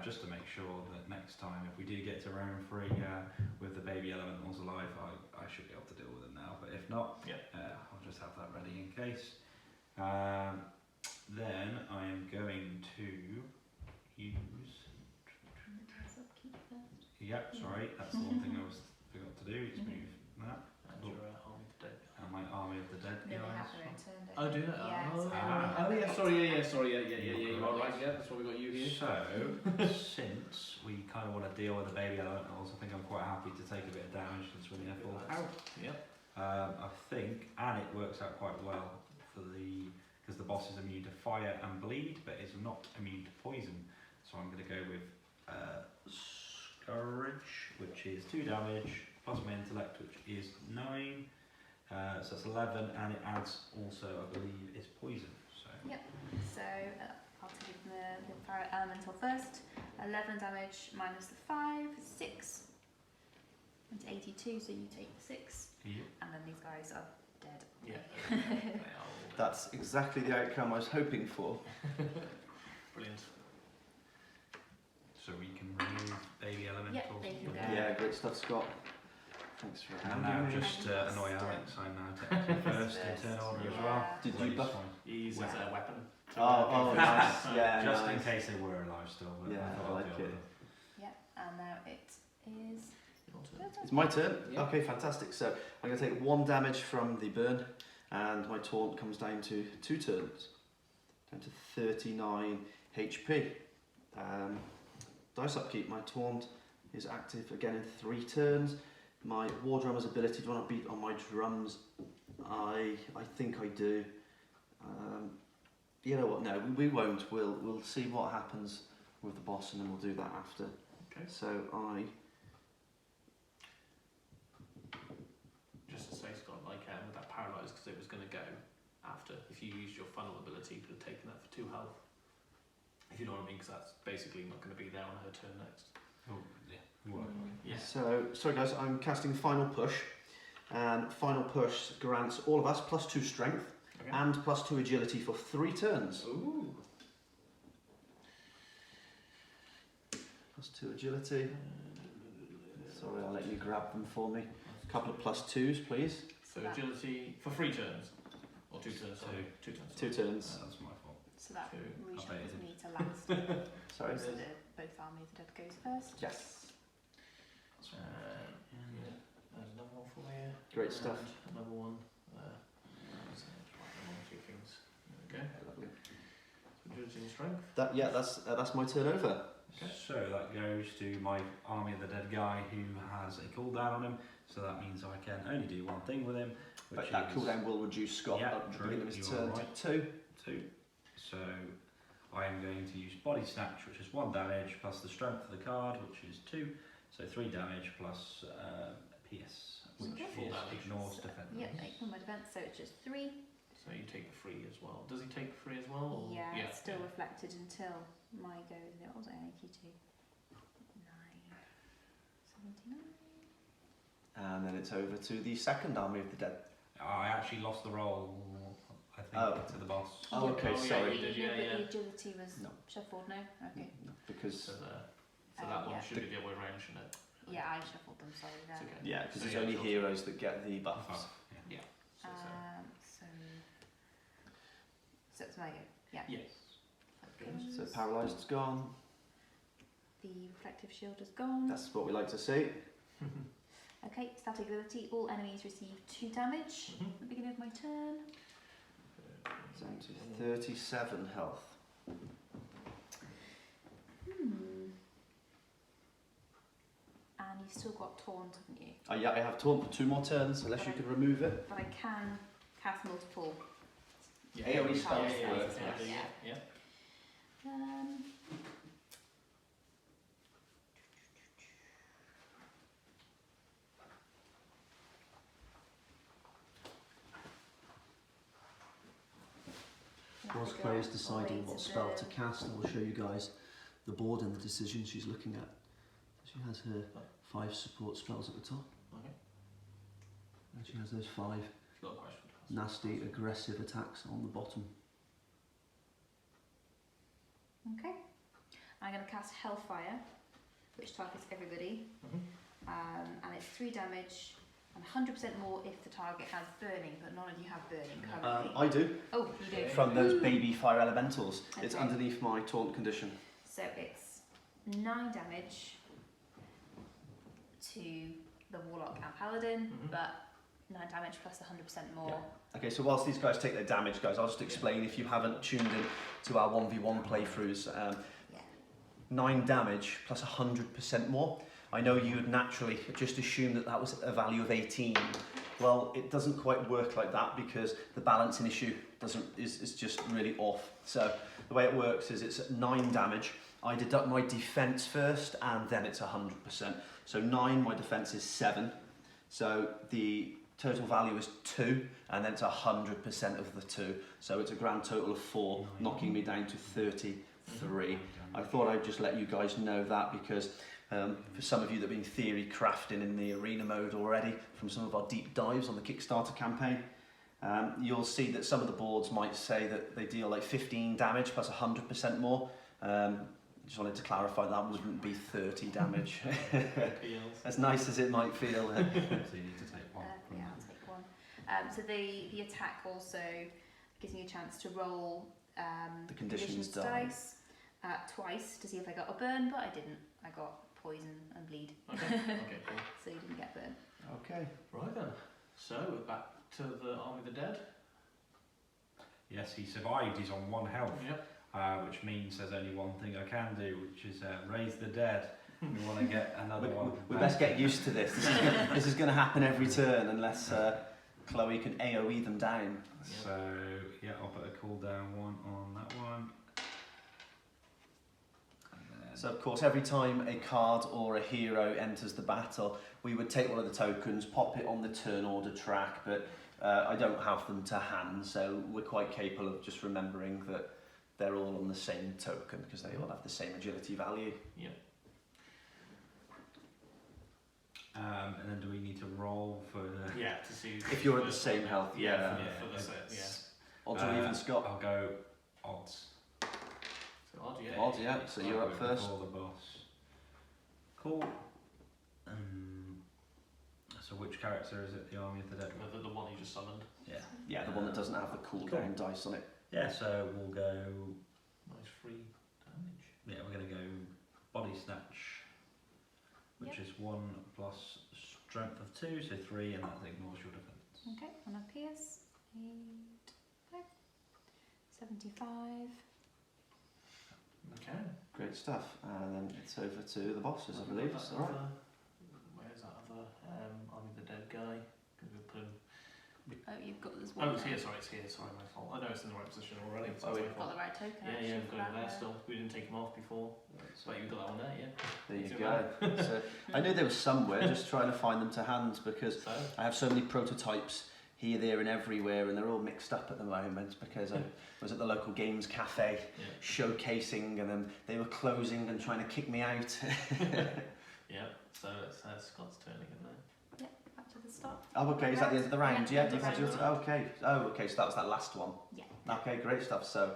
S4: just to make sure that next time, if we do get to round 3 with the baby elementals alive, I should be able to deal with them now. But if not, I'll just have that ready in case. Then I am going to use.
S3: Upkeep first.
S4: Yep, sorry, that's the one thing I forgot to do. Is move that.
S2: And your army of the dead.
S4: And my army of the dead
S3: No, they
S4: guys.
S3: have their own turn, don't
S2: Oh,
S3: they?
S2: do that?
S3: Yeah,
S2: Oh,
S3: so they're
S4: Ah.
S3: only-
S2: yeah, sorry, yeah, you are right, yeah, that's why we got you here.
S4: So, since we kind of want to deal with the baby elementals, I think I'm quite happy to take a bit of damage since we're near full health.
S2: Yep.
S4: I think, and it works out quite well because the boss is immune to fire and bleed, but is not immune to poison. So I'm going to go with Scourge, which is 2 damage, plus my intellect, which is 9. So that's 11, and it adds also, I believe, is poison. So
S3: Yep. So I'll take the fire elemental first. 11 damage minus the 5, 6. It's 82, so you take 6.
S4: yeah.
S3: And then these guys are dead.
S2: Yeah. They are all
S1: That's exactly the outcome I was hoping for.
S2: brilliant.
S4: So we can remove baby elementals.
S3: they can go.
S1: Yeah, great stuff, Scott. Thanks for
S4: And
S1: handing
S4: now,
S1: me.
S4: just to annoy Alex, I'm now taking first in turn order as well.
S1: Did you
S4: Please,
S1: buff?
S4: fine.
S2: He uses a weapon.
S1: Oh, nice. Yeah,
S4: Just in
S1: nice.
S4: case they were alive still. But
S1: Yeah,
S4: I thought
S1: I
S4: I'd
S1: like
S4: deal
S1: it.
S4: with
S3: Yep. And now it is.
S1: It's my turn?
S2: Yeah.
S1: Okay, fantastic. So I'm going to take 1 damage from the burn, and my taunt comes down to 2 turns. Down to 39 HP. Dice upkeep, my taunt is active again in 3 turns. My war drummer's ability, do you want to beat on my drums? I think I do. You know what, no, we won't. We'll see what happens with the boss, and then we'll do that after.
S2: Okay.
S1: So I...
S2: Just to say, Scott, like with that paralysed, because it was going to go after. If you used your funnel ability, you could have taken that for 2 health. If you know what I mean, because that's basically not going to be there on her turn next.
S4: Oh, yeah. Well,
S2: Yeah.
S1: So, sorry guys, I'm casting Final Push, and Final Push grants all of us +2 strength
S2: Okay.
S1: and +2 agility for 3 turns.
S2: Ooh.
S1: +2 agility. Sorry, I'll let you grab them for me. A couple of +2s, please.
S2: So agility for 3 turns. Or 2 turns, sorry. 2 turns.
S1: 2 turns.
S4: that's my fault.
S3: So that
S2: 2.
S3: reshuffles me to last.
S1: Sorry.
S3: So both armies of the dead goes first.
S1: Yes.
S2: Yeah. There's another one for you.
S1: Great stuff.
S2: And another one. So just write them on a few things. There we go.
S1: Lovely.
S2: So agility and strength.
S1: That's my turn over.
S2: Okay.
S4: So that goes to my army of the dead guy who has a cooldown on him. So that means I can only do one thing with him.
S1: But
S4: Which
S1: that
S4: is
S1: cooldown will reduce Scott
S4: Yeah,
S1: at the
S4: true,
S1: beginning of his
S4: you are
S1: turn
S4: right.
S1: to 2.
S4: 2. So I am going to use body snatch, which is 1 damage plus the strength of the card, which is 2. So 3 damage plus PS, which
S3: Okay.
S2: Full
S4: is
S2: damage.
S4: ignores
S3: So,
S4: defense.
S3: yep, ignore my defense, so it's just 3.
S2: So you take the 3 as well. Does he take the 3 as well? Or?
S3: Yeah, it's still reflected until my go. What was it? 82. 9. 79.
S1: And then it's over to the second army of the dead.
S4: I actually lost the roll, I think,
S1: Oh.
S4: to the boss.
S1: Oh, okay, sorry.
S2: you did,
S3: Yeah,
S2: yeah,
S3: but
S2: yeah.
S3: the agility was
S1: No.
S3: shuffled now. Okay.
S1: Because,
S2: So that one
S3: yeah.
S2: should be the other way around, shouldn't it?
S3: Yeah, I shuffled them. Sorry there.
S2: It's okay.
S1: yeah, because
S2: So
S1: it's
S2: yeah,
S1: only
S2: sure.
S1: heroes that get the buffs.
S4: Oh, yeah.
S2: So,
S3: So it's my go. Yeah.
S2: yes.
S3: That
S2: Good.
S1: So
S3: goes.
S1: paralysed gone.
S3: The reflective shield is gone.
S1: That's what we like to see.
S3: Okay, static ability. All enemies receive 2 damage at the beginning of my turn.
S1: Down to 37 health.
S3: And you've still got Taunt, haven't you?
S1: Oh yeah, I have taunt for 2 more turns, unless you can remove it.
S3: But I can cast multiple.
S2: Yeah.
S1: AoE spells
S3: yeah,
S1: work.
S3: yeah.
S2: Yeah.
S1: Whilst Claire's deciding what spell to cast, I will show you guys the board and the decisions she's looking at. She has her 5 support spells at the top.
S2: Okay.
S1: And she has those 5
S2: She's got a question.
S1: nasty, aggressive attacks on the bottom.
S3: Okay. I'm going to cast Hellfire, which targets everybody. And it's 3 damage and 100% more if the target has burning, but none of you have burning currently.
S1: I do.
S3: Oh, you do.
S1: From those baby fire elementals. It's
S3: Okay.
S1: underneath my taunt condition.
S3: So it's 9 damage to the Warlock and Paladin, but 9 damage plus 100% more.
S2: Yeah.
S1: Okay, so whilst these guys take their damage, guys, I'll just explain if you haven't tuned in to our 1v1 playthroughs. 9 damage plus 100% more. I know you would naturally just assume that that was a value of 18. Well, it doesn't quite work like that because the balancing issue is just really off. So the way it works is it's 9 damage. I deduct my defense first and then it's 100%. So 9, my defense is 7. So the total value is 2 and then it's 100% of the 2. So it's a grand total of 4, knocking me down to 33. I thought I'd just let you guys know that because for some of you that have been theory crafting in the arena mode already from some of our deep dives on the Kickstarter campaign, you'll see that some of the boards might say that they deal like 15 damage plus 100% more. Just wanted to clarify that wouldn't be 30 damage. As nice as it might feel.
S4: So you need to take 1.
S3: Yeah, I'll take 1. So the attack also gives me a chance to roll
S1: The conditions
S3: dice twice to see if I got a burn, but I didn't. I got poison and bleed.
S2: Okay, cool.
S3: So you didn't get burn.
S1: Okay.
S2: Right then. So we're back to the Army of the Dead.
S4: Yes, he survived. He's on 1 health.
S2: Yep.
S4: Which means there's only one thing I can do, which is raise the dead. We want to get another one.
S1: We best get used to this. This is going to happen every turn unless Chloe can AoE them down.
S4: So yeah, I'll put a cooldown 1 on that one.
S1: So of course every time a card or a hero enters the battle, we would take one of the tokens, pop it on the turn order track, but I don't have them to hand, so we're quite capable of just remembering that they're all on the same token because they all have the same agility value.
S2: Yep.
S4: And then do we need to roll for the...
S2: Yeah, to see
S1: If you're at the same health, yeah.
S2: for the set, yeah.
S1: Odds or even, Scott?
S4: I'll go odds.
S2: So odd, yeah.
S1: Odds, yeah. So you're up first.
S4: Before the boss. Cool. So which character is it? The Army of the Dead?
S2: The one you just summoned.
S4: Yeah.
S1: Yeah, the one that doesn't have the cooldown dice on it.
S4: Yeah, so we'll go...
S2: Nice free damage.
S4: Yeah, we're going to go Body Snatch, which is 1 plus Strength of 2, so 3, and that ignores your defense.
S3: Okay, and a pierce. 8, 5, 75.
S2: Okay.
S1: Great stuff. And then it's over to the bosses, I believe. It's all right.
S2: Where's that other Army of the Dead guy? Because we'll put him.
S3: Oh, you've got this one.
S2: Oh, it's here. Sorry, my fault. I know it's in the right position already. So
S1: Oh,
S2: it's
S1: we've
S2: my
S3: Got
S2: fault.
S3: the right token.
S2: Yeah,
S3: actually,
S2: we've
S3: for
S2: got him
S3: that
S2: there still. We didn't take him off before, but you've got that one there, yeah.
S1: There you
S2: Too
S1: go. So I knew they were somewhere, just trying to find them to hand because
S2: So,
S1: I have so many prototypes here, there and everywhere and they're all mixed up at the moment because I was at the local games cafe
S2: yeah.
S1: showcasing and then they were closing and trying to kick me out.
S2: Yeah, so it's Scott's turn again now.
S3: Back to the start.
S1: Oh, okay, is that the end of the round?
S3: Yeah,
S1: Yeah, you've had your... Okay. Oh, okay, so that was that last one.
S3: Yeah.
S1: Okay, great stuff. So,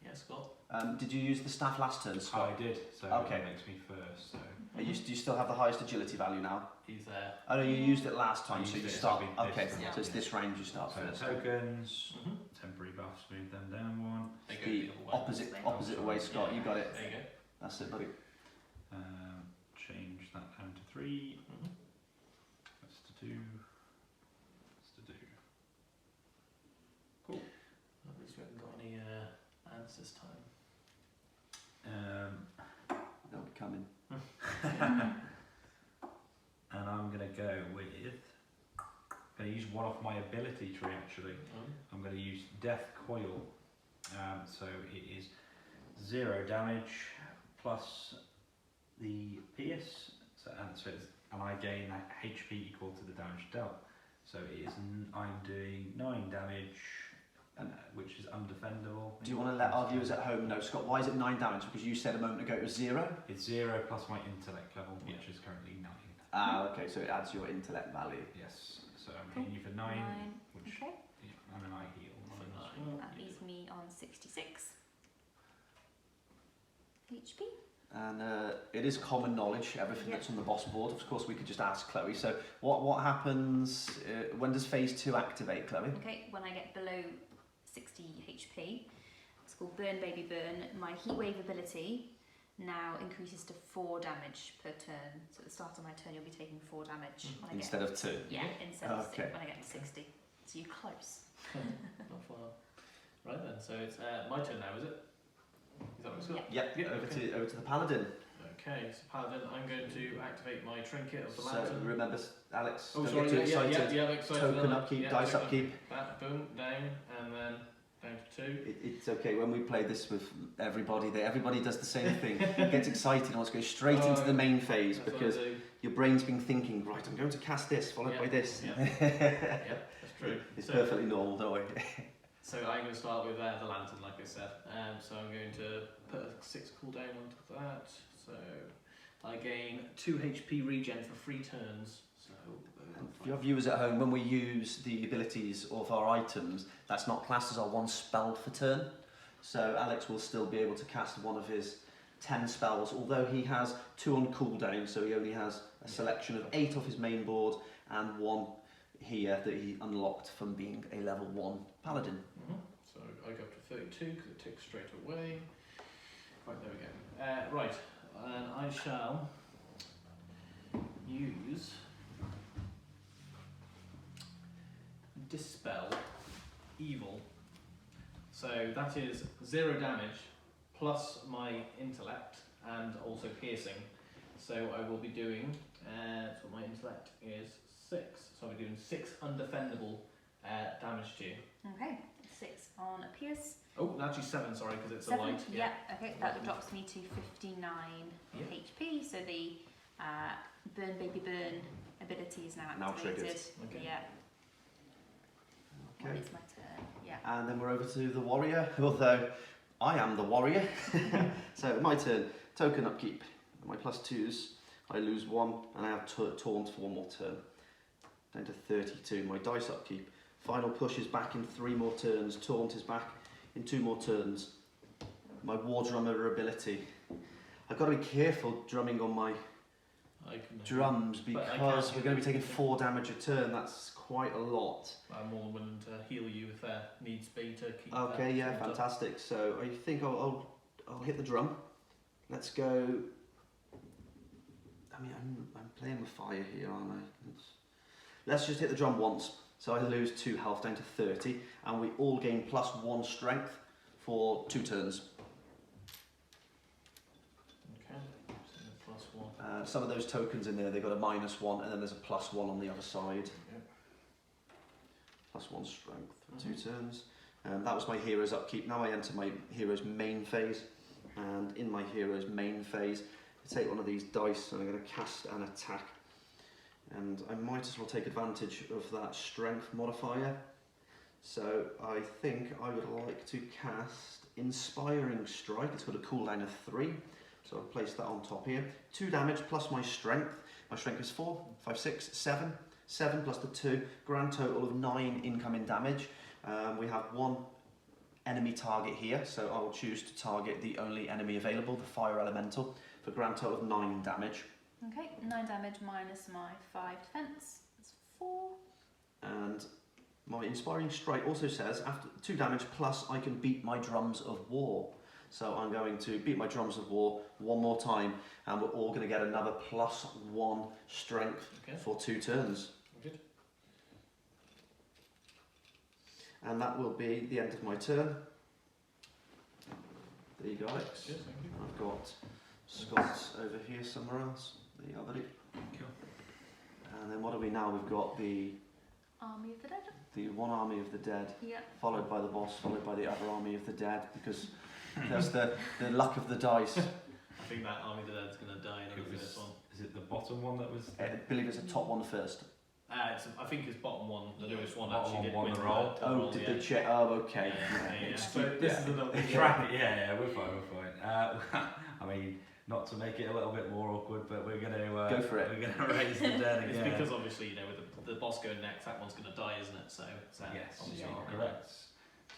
S2: Yeah, Scott.
S1: did you use the staff last turn, Scott?
S4: I did, so
S1: Okay.
S4: that makes me first. So
S1: Do you still have the highest agility value now?
S2: He's there.
S1: Oh no, you used it last time,
S4: I
S1: so
S4: used
S1: you
S4: it, so
S1: start.
S4: it'll be this
S1: Okay,
S4: round,
S1: so it's
S4: yeah.
S1: this round you start
S4: So
S1: first.
S4: tokens,
S2: Mm-hmm.
S4: temporary buffs, move them down 1.
S2: They go
S1: The
S2: the other way.
S1: opposite way, Scott. You got it.
S2: There you go.
S1: That's it, buddy.
S4: Change that down to 3.
S2: Mm-hmm.
S4: to do. Cool.
S2: At least we haven't got any ads this time.
S1: They'll be coming.
S4: And I'm going to go with, I'm going to use one off my ability tree actually. I'm going to use Death Coil. So it is 0 damage plus the pierce, and I gain HP equal to the damage dealt. So it is, I'm doing 9 damage, which is undefendable.
S1: Do you want to let our viewers at home know, Scott, why is it 9 damage? Because you said a moment ago it was 0?
S4: It's 0 plus my intellect level, which is currently 9.
S1: Ah, okay, so it adds your intellect value.
S4: Yes, so I'm hitting you for 9, which,
S3: Okay.
S4: yeah, and then I heal.
S3: That leaves me on 66 HP.
S1: And it is common knowledge, everything that's on the boss board. Of course, we could just ask Chloe. So what happens, when does phase 2 activate, Chloe?
S3: Okay, when I get below 60 HP, it's called Burn Baby Burn. My Heat Wave ability now increases to 4 damage per turn. So at the start of my turn, you'll be taking 4 damage. When I
S1: Instead of 2?
S3: Yeah, instead of 6
S1: Okay.
S3: when I get to 60. So you're close.
S2: Not far. Right then, so it's my turn now, is it? Is that what it's got?
S1: Yep,
S2: Yeah,
S1: over
S2: okay.
S1: to the Paladin.
S2: Okay, so Paladin, I'm going to activate my Trinket of the
S1: So
S2: Lantern.
S1: remember, Alex,
S2: Oh,
S1: don't
S2: sorry,
S1: get too excited.
S2: yeah, excited.
S1: Token upkeep, dice
S2: token.
S1: upkeep.
S2: That, boom, down, and then down to 2.
S1: It's okay, when we play this with everybody, everybody does the same thing. Gets excited and wants to go straight into the main phase
S2: That's
S1: because
S2: what I do.
S1: your brain's been thinking, right, I'm going to cast this, followed by this.
S2: Yeah, that's true.
S1: It's
S2: So-
S1: perfectly normal, don't worry.
S2: So I'm going to start with the Lantern, like I said. So I'm going to put a 6 cooldown onto that. So I gain 2 HP regen for 3 turns. So
S1: For your viewers at home, when we use the abilities of our items, that's not classed as our 1 spell for turn. So Alex will still be able to cast one of his 10 spells, although he has 2 on cooldown, so he only has a selection of 8 off his main board and 1 here that he unlocked from being a level 1 paladin.
S2: So I go up to 32 because it ticks straight away. Right, there we go. Right, and I shall use Dispel Evil. So that is 0 damage plus my intellect and also piercing. So I will be doing, so my intellect is 6. So I'll be doing 6 undefendable damage to you.
S3: Okay, 6 on a pierce.
S2: Oh, actually 7, sorry, because it's
S3: 7,
S2: a light.
S3: yeah, okay, that drops me to 59 HP. So the Burn Baby Burn ability is now
S1: Now
S3: activated.
S1: triggered.
S2: Okay.
S3: Yeah.
S1: Okay.
S3: It's my turn. Yeah.
S1: And then we're over to the warrior, although I am the warrior. So my turn, token upkeep. My +2s, I lose 1 and I have taunt for 1 more turn. Down to 32, my dice upkeep. Final push is back in 3 more turns, taunt is back in 2 more turns. My war drummer ability. I've got to be careful drumming on my drums because we're going to be taking 4 damage a turn. That's quite a lot.
S2: I'm more than willing to heal you if needs be to keep.
S1: Okay, yeah, fantastic. So I think I'll hit the drum. Let's go. I mean, I'm playing with fire here, aren't I? Let's just hit the drum once. So I lose 2 health down to 30, and we all gain +1 strength for 2 turns.
S2: Okay, so +1.
S1: Some of those tokens in there, they've got a -1, and then there's a +1 on the other side.
S2: Yep.
S1: +1 strength for 2 turns. That was my hero's upkeep. Now I enter my hero's main phase, and in my hero's main phase, I take one of these dice and I'm going to cast an attack. And I might as well take advantage of that strength modifier. So I think I would like to cast Inspiring Strike. It's got a cooldown of 3, so I'll place that on top here. 2 damage plus my strength. My strength is 4, 5, 6, 7. 7 plus the 2, grand total of 9 incoming damage. We have 1 enemy target here, so I will choose to target the only enemy available, the Fire Elemental, for a grand total of 9 damage.
S3: Okay, 9 damage minus my 5 defense. That's 4.
S1: And my Inspiring Strike also says, after 2 damage plus, I can beat my drums of war. So I'm going to beat my drums of war 1 more time, and we're all going to get another +1 strength for 2 turns.
S2: Good.
S1: And that will be the end of my turn. There you go, Alex.
S2: Cheers, thank you.
S1: I've got Scott's over here somewhere else. There you go, buddy.
S4: Cool.
S1: And then what do we now? We've got the
S3: Army of the Dead.
S1: one army of the dead,
S3: Yeah.
S1: followed by the boss, followed by the other army of the dead, because that's the luck of the dice.
S2: I think that Army of the Dead's going to die in the first one.
S4: Is it the bottom one that was?
S1: I believe it's the top one first.
S2: I think it's bottom one, the newest one
S4: Bottom
S2: actually did
S4: one
S2: win
S4: the roll.
S1: Oh,
S2: roll,
S1: did
S2: yeah.
S1: they check? Oh, okay.
S2: Yeah.
S1: Excuse-
S2: So this is another
S4: Track it, yeah, we're fine. I mean, not to make it a little bit more awkward, but we're gonna
S1: Go for it.
S4: We're gonna raise the dead
S2: It's
S4: again.
S2: because obviously, you know, with the boss going next, that one's going to die, isn't it? So
S4: Yes,
S2: obviously
S4: you are correct.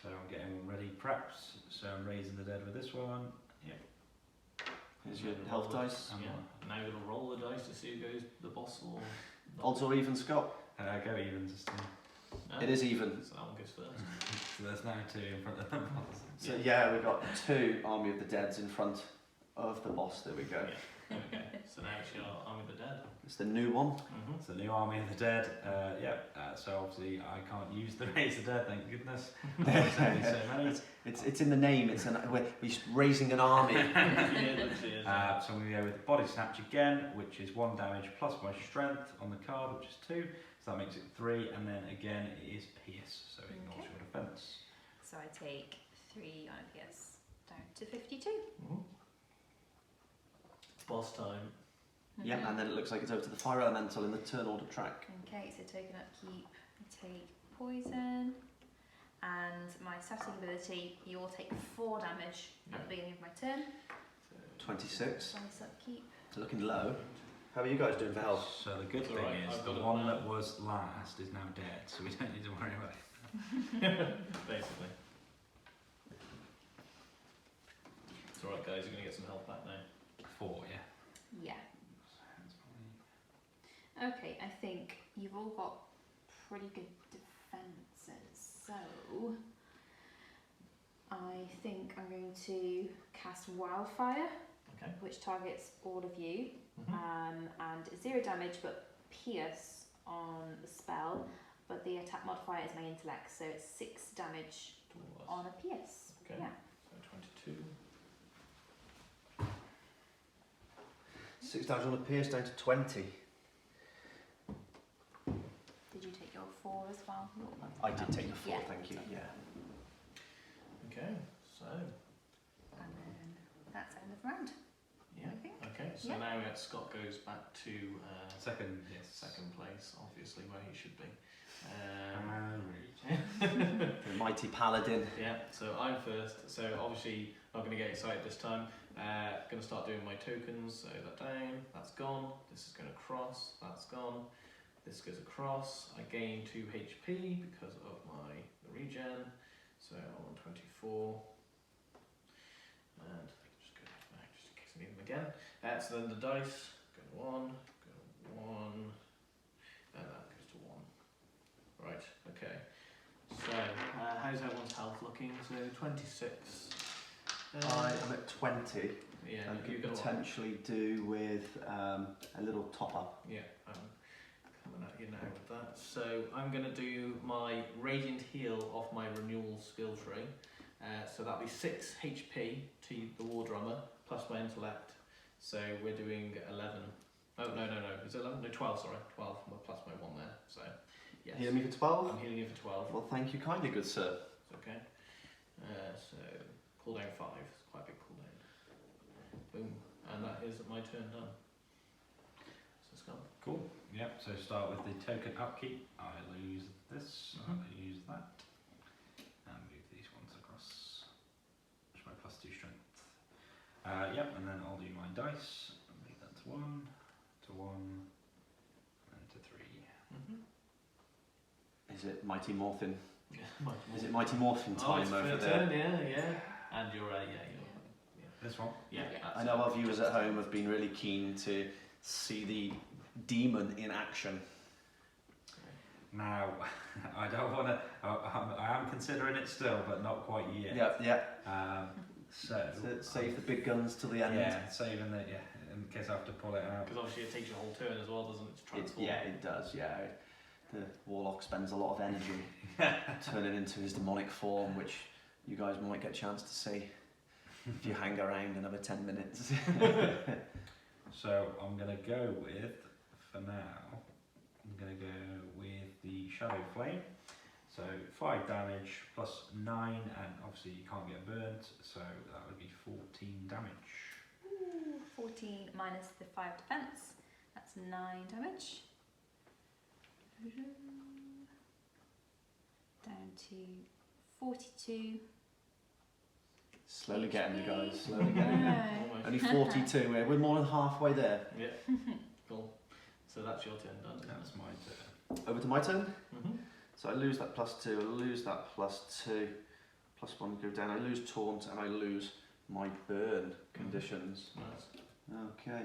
S4: So I'm getting ready preps. So I'm raising the dead with this one. Yep.
S1: Here's your health dice.
S2: Yeah. Now you're going to roll the dice to see who goes the boss or.
S1: Odds or even, Scott?
S4: Go even just
S2: No?
S1: It is even.
S2: So that one goes first.
S4: so there's now 2 in front of the boss.
S1: So yeah, we've got 2 army of the deads in front of the boss. There we go.
S2: Yeah. There we go. So now it's your Army of the Dead.
S1: It's the new one.
S2: Mm-hmm.
S4: It's the new army of the dead. So obviously I can't use the raise the dead. Thank goodness. There's only so many.
S1: It's in the name. We're raising an army.
S2: Yeah, it literally is.
S4: So I'm going to go with body snatch again, which is 1 damage plus my strength on the card, which is 2. So that makes it 3, and then again it is pierce, so it ignores
S3: Okay.
S4: your defence.
S3: So I take 3 on a PS down to 52.
S2: Mhm. Boss time.
S1: Yeah, and then it looks like it's over to the fire elemental in the turn order track.
S3: Okay, so token upkeep, I take poison, and my static ability, you all take 4 damage at the beginning of my turn.
S1: 26.
S3: Dice upkeep.
S1: Looking low. How are you guys doing for health?
S4: So the good
S2: It's
S4: thing
S2: alright,
S4: is
S2: I've
S4: the
S2: got it
S4: one
S2: now.
S4: that was last is now dead, so we don't need to worry about it.
S2: Basically. It's alright, guys, you're going to get some health back now.
S4: 4, yeah.
S3: Yeah.
S4: So that's probably-
S3: Okay, I think you've all got pretty good defences, so I think I'm going to cast Wildfire,
S2: Okay.
S3: which targets all of you,
S2: Mm-hmm.
S3: and 0 damage but pierce on the spell, but the attack modifier is my intellect, so it's 6 damage on a pierce.
S2: Okay.
S3: Yeah.
S2: So 22.
S1: 6 damage on a pierce down to 20.
S3: Did you take your 4 as well?
S1: I did take the 4,
S3: Yeah.
S1: thank you. Yeah.
S2: Okay, so.
S3: And then that's end of round.
S2: Yeah.
S3: I think.
S2: Okay, so
S3: Yeah.
S2: now Scott goes back to
S4: Second, yes.
S2: second place, obviously where he should be.
S1: The mighty paladin.
S2: Yeah, so I'm first. So obviously not going to get excited this time. Going to start doing my tokens. So that down, that's gone. This is going to cross. That's gone. This goes across. I gain 2 HP because of my regen. So I'm on 24. And just go back just in case I need them again. So then the dice go 1, and that goes to 1. Right. Okay. So how's everyone's health looking? So 26.
S1: I am at 20
S2: Yeah,
S1: and
S2: you
S1: could
S2: got
S1: potentially do with a little top up.
S2: Yeah, I'm coming at you now with that. So I'm going to do my Radiant Heal off my Renewal skill tree. So that'll be 6 HP to the War Drummer plus my Intellect. So we're doing 11. Oh, no. Is it 11? No, 12, sorry. 12 plus my 1 there. So, yes.
S1: Heal me for 12?
S2: I'm healing you for 12.
S1: Well, thank you kindly, good sir.
S2: It's okay. So cooldown 5. It's quite a big cooldown. Boom. And that is my turn done. So Scott.
S4: Cool. Yep, so start with the token upkeep. I'll use this, I'll use that. And move these ones across. Which my +2 strength. Yep, and then I'll do my dice. I'll make that to 1, and to 3.
S1: Is it Mighty Morphin?
S2: Yeah,
S1: Is it Mighty Morphin time
S2: it's
S1: over
S2: fair
S1: there?
S2: turn, yeah. And you're
S4: This one?
S2: yeah.
S1: I know our viewers at home have been really keen to see the demon in action.
S4: Now, I don't want to. I am considering it still, but not quite yet.
S1: Yeah.
S4: So
S1: Save the big guns till the end.
S4: yeah, saving the in case I have to pull it out.
S2: Because obviously it takes your whole turn as well, doesn't it? To transform.
S1: Yeah, it does. Yeah. the warlock spends a lot of energy turning into his demonic form, which you guys might get a chance to see if you hang around another 10 minutes.
S4: So I'm going to go with, for now, I'm going to go with the Shadow Flame. So 5 damage plus 9, and obviously you can't get burnt, so that would be 14 damage.
S3: Ooh, 14 minus the 5 defense. That's 9 damage. Down to 42.
S1: Slowly getting there, guys. Slowly getting there.
S2: Almost.
S1: Only 42. We're more than halfway there.
S2: Yeah. Cool. So that's your turn done. Isn't
S4: That's
S2: it?
S4: my turn.
S1: Over to my turn.
S2: Mm-hmm.
S1: So I lose that +2, I lose that +2, +1 go down, I lose taunt, and I lose my burn conditions.
S2: Nice.
S1: Okay.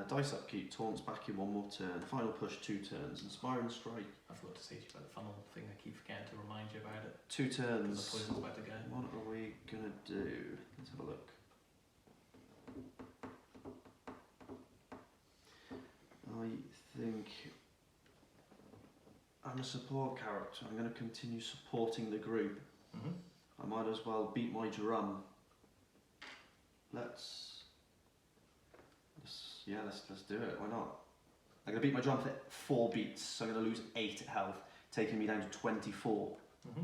S1: Dice upkeep, taunts back in 1 more turn, final push 2 turns, inspiring strike
S2: I forgot to say to you about the funnel thing. I keep forgetting to remind you about it
S1: 2
S2: because the
S1: turns.
S2: poison's about to go.
S1: What are we gonna do? Let's have a look. I think I'm a support character. I'm going to continue supporting the group.
S2: Mm-hmm.
S1: I might as well beat my drum. Let's do it. Why not? I'm going to beat my drum for 4 beats, so I'm going to lose 8 health, taking me down to 24.
S2: Mm-hmm.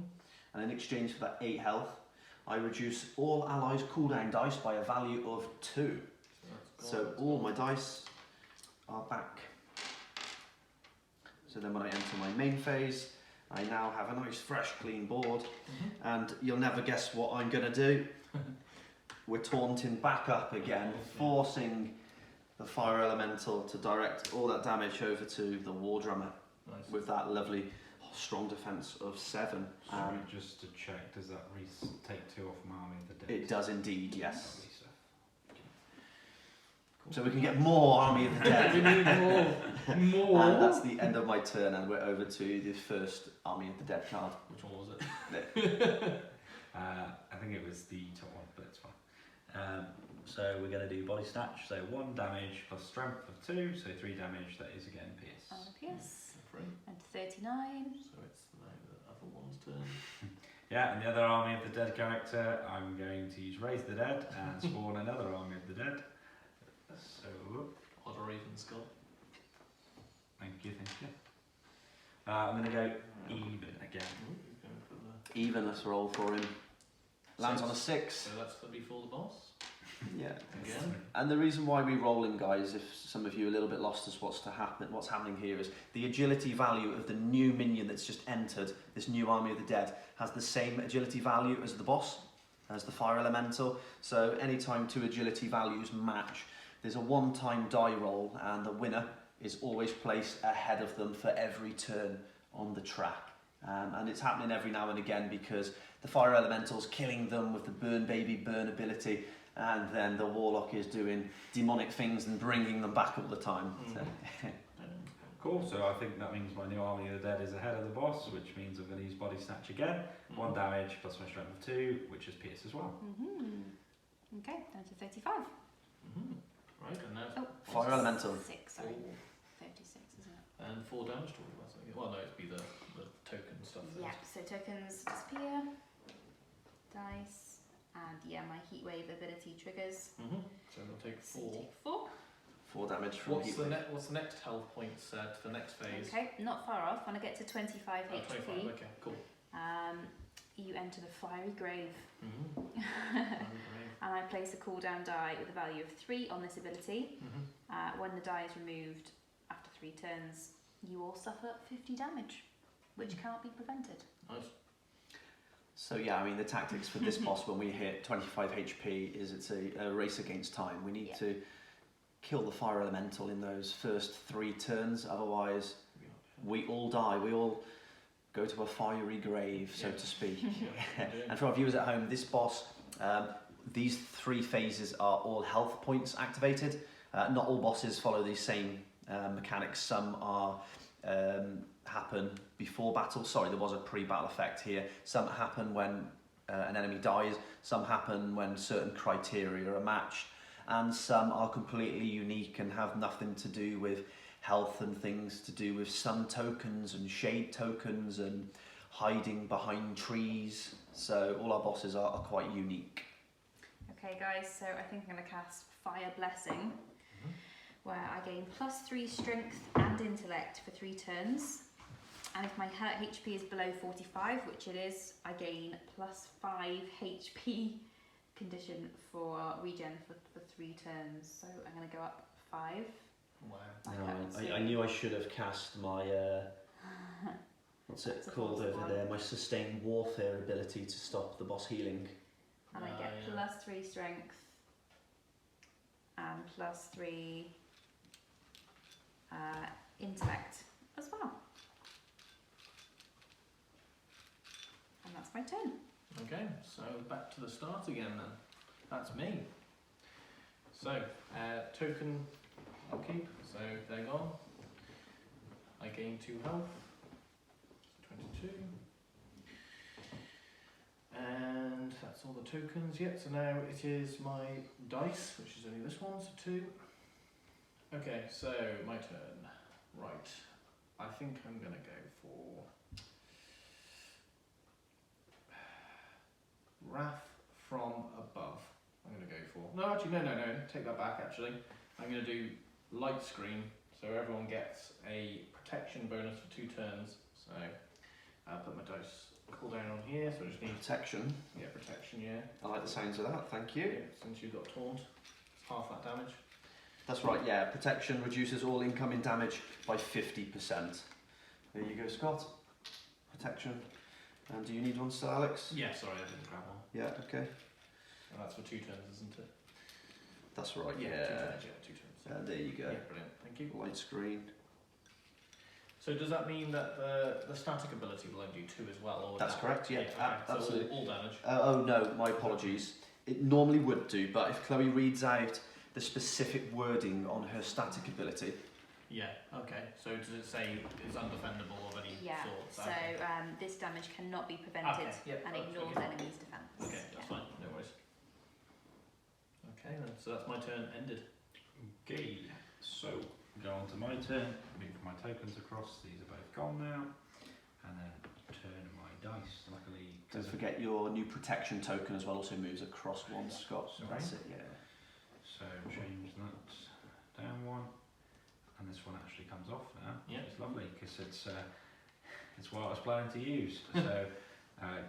S1: And in exchange for that 8 health, I reduce all allies' cooldown dice by a value of 2. So all my dice are back. So then when I enter my main phase, I now have a nice fresh clean board, and you'll never guess what I'm going to do. We're taunting back up again, forcing the fire elemental to direct all that damage over to the war drummer
S2: Nice.
S1: with that lovely strong defense of 7.
S4: Sorry, just to check, does that take 2 off my Army of the Dead?
S1: It does indeed, yes.
S4: Lovely stuff.
S1: So we can get more Army of the Dead.
S2: We need more.
S1: And that's the end of my turn, and we're over to the first Army of the Dead card.
S2: Which one was it?
S4: I think it was the top one, but it's fine. So we're going to do body snatch. So 1 damage plus strength of 2, so 3 damage. That is again pierce.
S3: On a pierce.
S2: Free.
S3: And 39.
S2: So it's now the other one's turn.
S4: Yeah, and the other Army of the Dead character, I'm going to use Raise the Dead and spawn another Army of the Dead. So,
S2: Odd or even skull.
S4: thank you. I'm going to go even again.
S2: Ooh, going for the...
S1: Even, let's roll for him. Lands on a 6.
S2: So that's going to be for the boss.
S1: Yeah.
S2: Again.
S1: And the reason why we roll him, guys, if some of you are a little bit lost as what's happening here, is the agility value of the new minion that's just entered, this new Army of the Dead, has the same agility value as the boss, as the fire elemental. So anytime 2 agility values match, there's a 1-time die roll, and the winner is always placed ahead of them for every turn on the track. And it's happening every now and again because the fire elemental's killing them with the burn baby burn ability, and then the warlock is doing demonic things and bringing them back all the time.
S4: Cool, so I think that means my new Army of the Dead is ahead of the boss, which means I'm going to use body snatch again. 1 damage plus my strength of 2, which is pierce as well.
S3: Okay, down to 35.
S2: Right, and now
S1: Fire elemental.
S3: 6, sorry. 36, isn't it?
S2: and 4 damage to all of us. Well, no, it'd be the token stuff.
S3: Yeah, so tokens disappear. Dice. And yeah, my heat wave ability triggers.
S2: So we'll take
S3: So
S2: 4.
S3: you take 4.
S1: 4 damage from
S2: What's
S1: heat
S2: the
S1: wave.
S2: what's the next health point set for the next phase?
S3: Okay, not far off. When I get to 25
S2: Oh,
S3: HP,
S2: 25. Okay, cool.
S3: you enter the fiery grave.
S2: Very
S3: And I place a cooldown die with a value of 3 on this ability. When the die is removed after 3 turns, you all suffer 50 damage, which can't be prevented.
S2: Nice.
S1: So yeah, I mean the tactics for this boss when we hit 25 HP is it's a race against time. We need to kill the fire elemental in those first 3 turns, otherwise we all die. We all go to a fiery grave, so to speak. And for our viewers at home, this boss, these 3 phases are all health points activated. Not all bosses follow these same mechanics. Some are happen before battle. Sorry, there was a pre-battle effect here. Some happen when an enemy dies. Some happen when certain criteria are matched. And some are completely unique and have nothing to do with health and things to do with sun tokens and shade tokens and hiding behind trees. So all our bosses are quite unique.
S3: Okay guys, so I think I'm going to cast Fire Blessing, where I gain +3 strength and intellect for 3 turns. And if my HP is below 45, which it is, I gain +5 HP condition for regen for 3 turns. So I'm going to go up 5.
S2: Wow.
S1: I knew I should have cast my, what's it called over there, my sustained warfare ability to stop the boss healing.
S3: And I get +3 strength and +3 intellect as well. And that's my turn.
S2: Okay, so back to the start again then. That's me. So, token upkeep, so they're gone. I gain 2 health, 22. And that's all the tokens yet. So now it is my dice, which is only this one, so 2. Okay, so my turn. Right, I think I'm gonna go for Wrath from Above. I'm gonna go for. No, actually, no. Take that back. Actually, I'm gonna do Light Screen, so everyone gets a protection bonus for 2 turns. So I'll put my dice cooldown on here. So I just need
S1: Protection.
S2: Yeah, protection. Yeah.
S1: I like the sounds of that, thank you.
S2: Yeah, since you've got Taunt, it's half that damage.
S1: That's right, yeah. Protection reduces all incoming damage by 50%. There you go, Scott. Protection. And do you need one still, Alex?
S2: Yeah, sorry, I didn't grab one.
S1: Yeah, okay.
S2: And that's for 2 turns, isn't it?
S1: That's right, yeah.
S2: 2 turns, yeah, 2 turns.
S1: There you go.
S2: Yeah, brilliant, thank you.
S1: Light screen.
S2: So does that mean that the static ability will only do 2 as well? Or
S1: That's correct, yeah,
S2: okay.
S1: absolutely.
S2: So all damage?
S1: Oh no, my apologies. It normally would do, but if Chloe reads out the specific wording on her static ability.
S2: Yeah, okay. So does it say it's undefendable of any sort?
S3: So this damage cannot be prevented and ignores enemies' defense.
S2: Okay, that's fine, no worries. Okay then, so that's my turn ended.
S4: Okay, so go on to my turn, move my tokens across, these are both gone now, and then turn my dice, luckily.
S1: Don't forget your new protection token as well also moves across one, Scott.
S4: Sorry.
S1: That's it, yeah.
S4: So change that down 1, and this one actually comes off now.
S2: Yeah.
S4: It's lovely, because it's what I was planning to use. So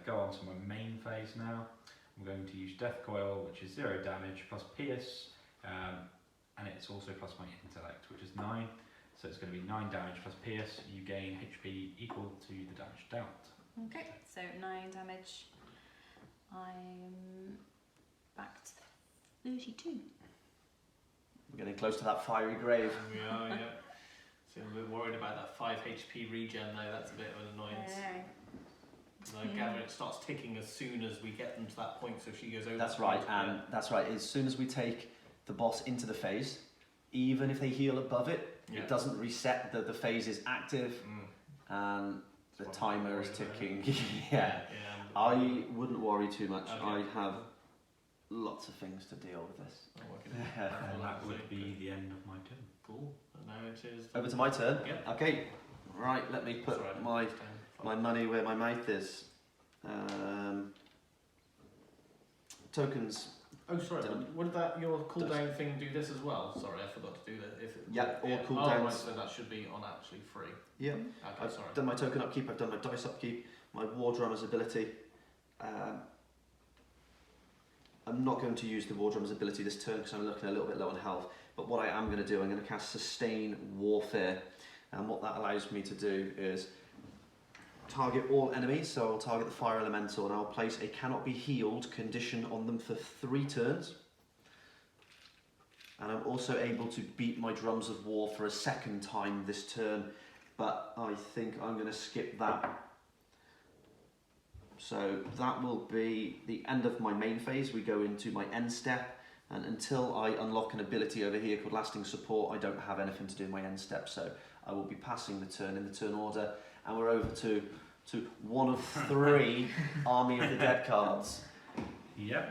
S4: go on to my main phase now. I'm going to use Death Coil, which is 0 damage plus Pierce, and it's also plus my intellect, which is 9. So it's going to be 9 damage plus Pierce. You gain HP equal to the damage dealt.
S3: Okay, so 9 damage. I'm back to 32.
S1: We're getting close to that fiery grave.
S2: We are, yeah. So I'm a bit worried about that 5 HP regen though, that's a bit of an annoyance. Because I gather it starts ticking as soon as we get them to that point, so if she goes over.
S1: That's right, and that's right. As soon as we take the boss into the phase, even if they heal above it, it doesn't reset. The phase is active, and the timer is ticking. Yeah. I wouldn't worry too much.
S2: Okay.
S1: I have lots of things to deal with this.
S4: And that would be the end of my turn.
S2: Cool. And now it is.
S1: Over to my turn.
S2: Yep.
S1: Okay. Right. Let me put my money where my mouth is. Tokens.
S2: Oh, sorry. Would your cooldown thing do this as well? Sorry, I forgot to do that.
S1: All cooldowns.
S2: Oh, right, so that should be on actually free.
S1: Yeah.
S2: Okay,
S1: I've
S2: sorry.
S1: done my token upkeep. I've done my dice upkeep. My War Drummer's ability. I'm not going to use the War Drummer's ability this turn because I'm looking a little bit low on health. But what I am going to do, I'm going to cast Sustain Warfare. And what that allows me to do is target all enemies. So I'll target the Fire Elemental and I'll place a cannot be healed condition on them for 3 turns. And I'm also able to beat my Drums of War for a 2nd time this turn. But I think I'm going to skip that. So that will be the end of my main phase. We go into my end step, and until I unlock an ability over here called Lasting Support, I don't have anything to do in my end step. So I will be passing the turn in the turn order, and we're over to one of 3 Army of the Dead cards.
S4: Yep.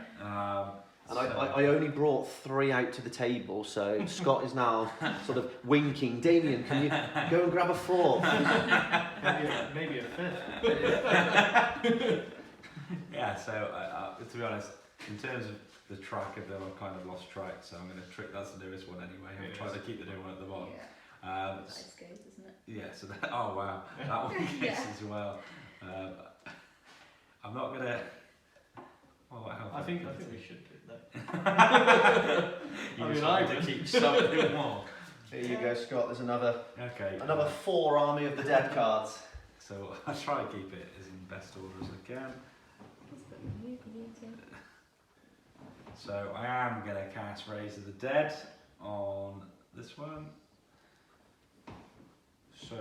S1: And I only brought 3 out to the table, so Scott is now sort of winking. Damien, can you go and grab a 4th?
S2: Maybe a 5th.
S4: Yeah, so to be honest, in terms of the track of them, I've kind of lost track, so I'm going to trick. That's the newest one anyway. I'm trying to keep the new one at the bottom.
S3: Yeah. Dice goes, isn't it?
S4: Yeah, so that, oh wow, that one goes as well. I'm not going to. Oh,
S2: I think we should do that.
S4: You just want to keep something more.
S1: Here you go, Scott. There's another 4 Army of the Dead cards.
S4: So I'll try and keep it as in best order as I can. So I am going to cast Raise of the Dead on this one. So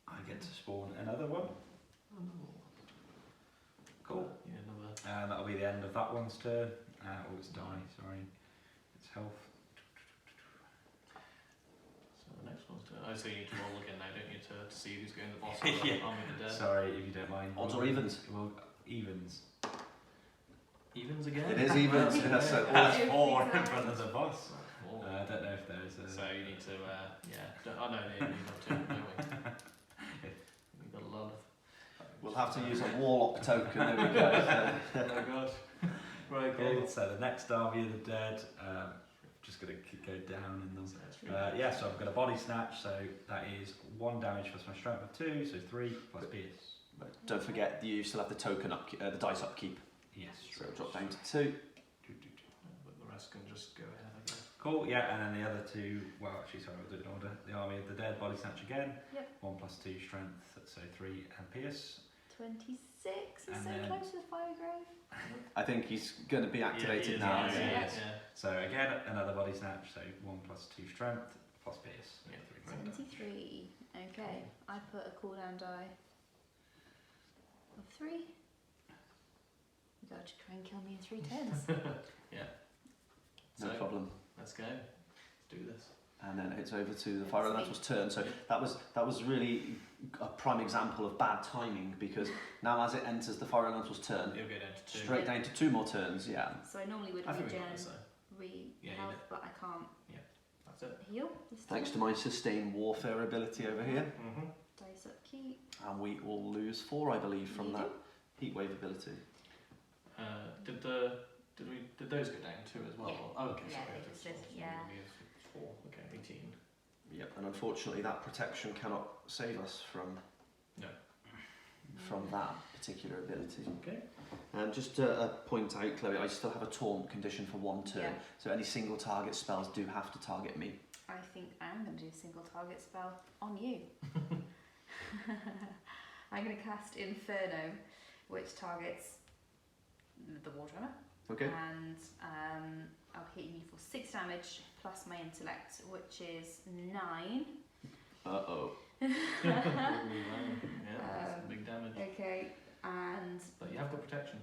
S4: I get to spawn another one. Cool.
S2: Yeah, another.
S4: And that'll be the end of that one's turn. Oh, it's die, sorry. It's health.
S2: So the next one's turn. So you need to roll again now, don't you, to see who's going the boss
S4: Yeah.
S2: Army of the Dead.
S4: Sorry, if you don't mind.
S1: Odds or evens?
S4: Well, evens.
S2: Evens again?
S1: It is evens.
S2: Okay.
S1: So
S4: That's 4 in front of the boss.
S2: Four.
S4: I don't know if there's a...
S2: So you need to, oh no, you need to, don't we? We've got a lot of...
S1: we'll have to use a Warlock token. There we go.
S2: Oh my god. Right,
S4: Cool.
S2: okay.
S4: So the next Army of the Dead, just going to go down in them. Yeah, so I've got a Body Snatch, so that is 1 damage plus my strength of 2, so 3 plus Pierce.
S1: But don't forget, you still have the token up, the dice upkeep.
S4: Yes.
S1: So drop down to 2.
S2: But the rest can just go ahead, I guess.
S4: Cool, yeah, and then the other 2, well actually sorry, I'll do it in order. The Army of the Dead, Body Snatch again,
S3: Yep.
S4: 1 plus 2 strength, so 3 and Pierce.
S3: 26 is
S4: And
S3: so
S4: then-
S3: close to the fire grave.
S1: I think he's going to be activated now.
S2: Yeah,
S1: isn't he?
S2: yeah.
S4: So again, another Body Snatch, so 1 plus 2 strength, plus Pierce.
S2: Yeah,
S3: 73. Okay, I put a cooldown die of 3. You gotta try and kill me in 3 turns.
S1: No
S2: So,
S1: problem.
S2: let's go. Let's do this.
S1: And then it's over to the Fire Elemental's turn. So that was really a prime example of bad timing, because now as it enters the Fire Elemental's turn,
S2: It'll go down to 2.
S1: straight down to 2 more turns. Yeah.
S3: So I normally would
S2: I think we
S3: regen,
S2: got this though. Yeah, you
S3: health,
S2: did.
S3: but I can't
S2: That's it.
S3: heal. This
S1: Thanks to
S3: turn.
S1: my sustained warfare ability over here,
S2: Mm-hmm.
S3: Dice upkeep.
S1: and we all lose 4, I believe, from
S3: You
S1: that heat wave ability.
S2: Did those go down too as well?
S3: Yeah.
S2: Oh, okay.
S3: Yeah,
S2: sorry, I
S3: it
S2: did
S3: says-
S2: four, so
S3: yeah.
S2: we have 4. Okay, 18.
S1: Yep. And unfortunately, that protection cannot save us from that particular ability.
S2: Okay.
S1: Just to point out, Chloe, I still have a taunt condition for 1 turn,
S3: Yeah.
S1: so any single target spells do have to target me.
S3: I think I'm going to do a single target spell on you. I'm going to cast Inferno, which targets the War Drummer.
S1: Okay.
S3: And I'll hit you for 6 damage plus my intellect, which is 9.
S1: Uh-oh.
S2: Yeah, that's big damage.
S3: Okay, and...
S2: But you have the protection.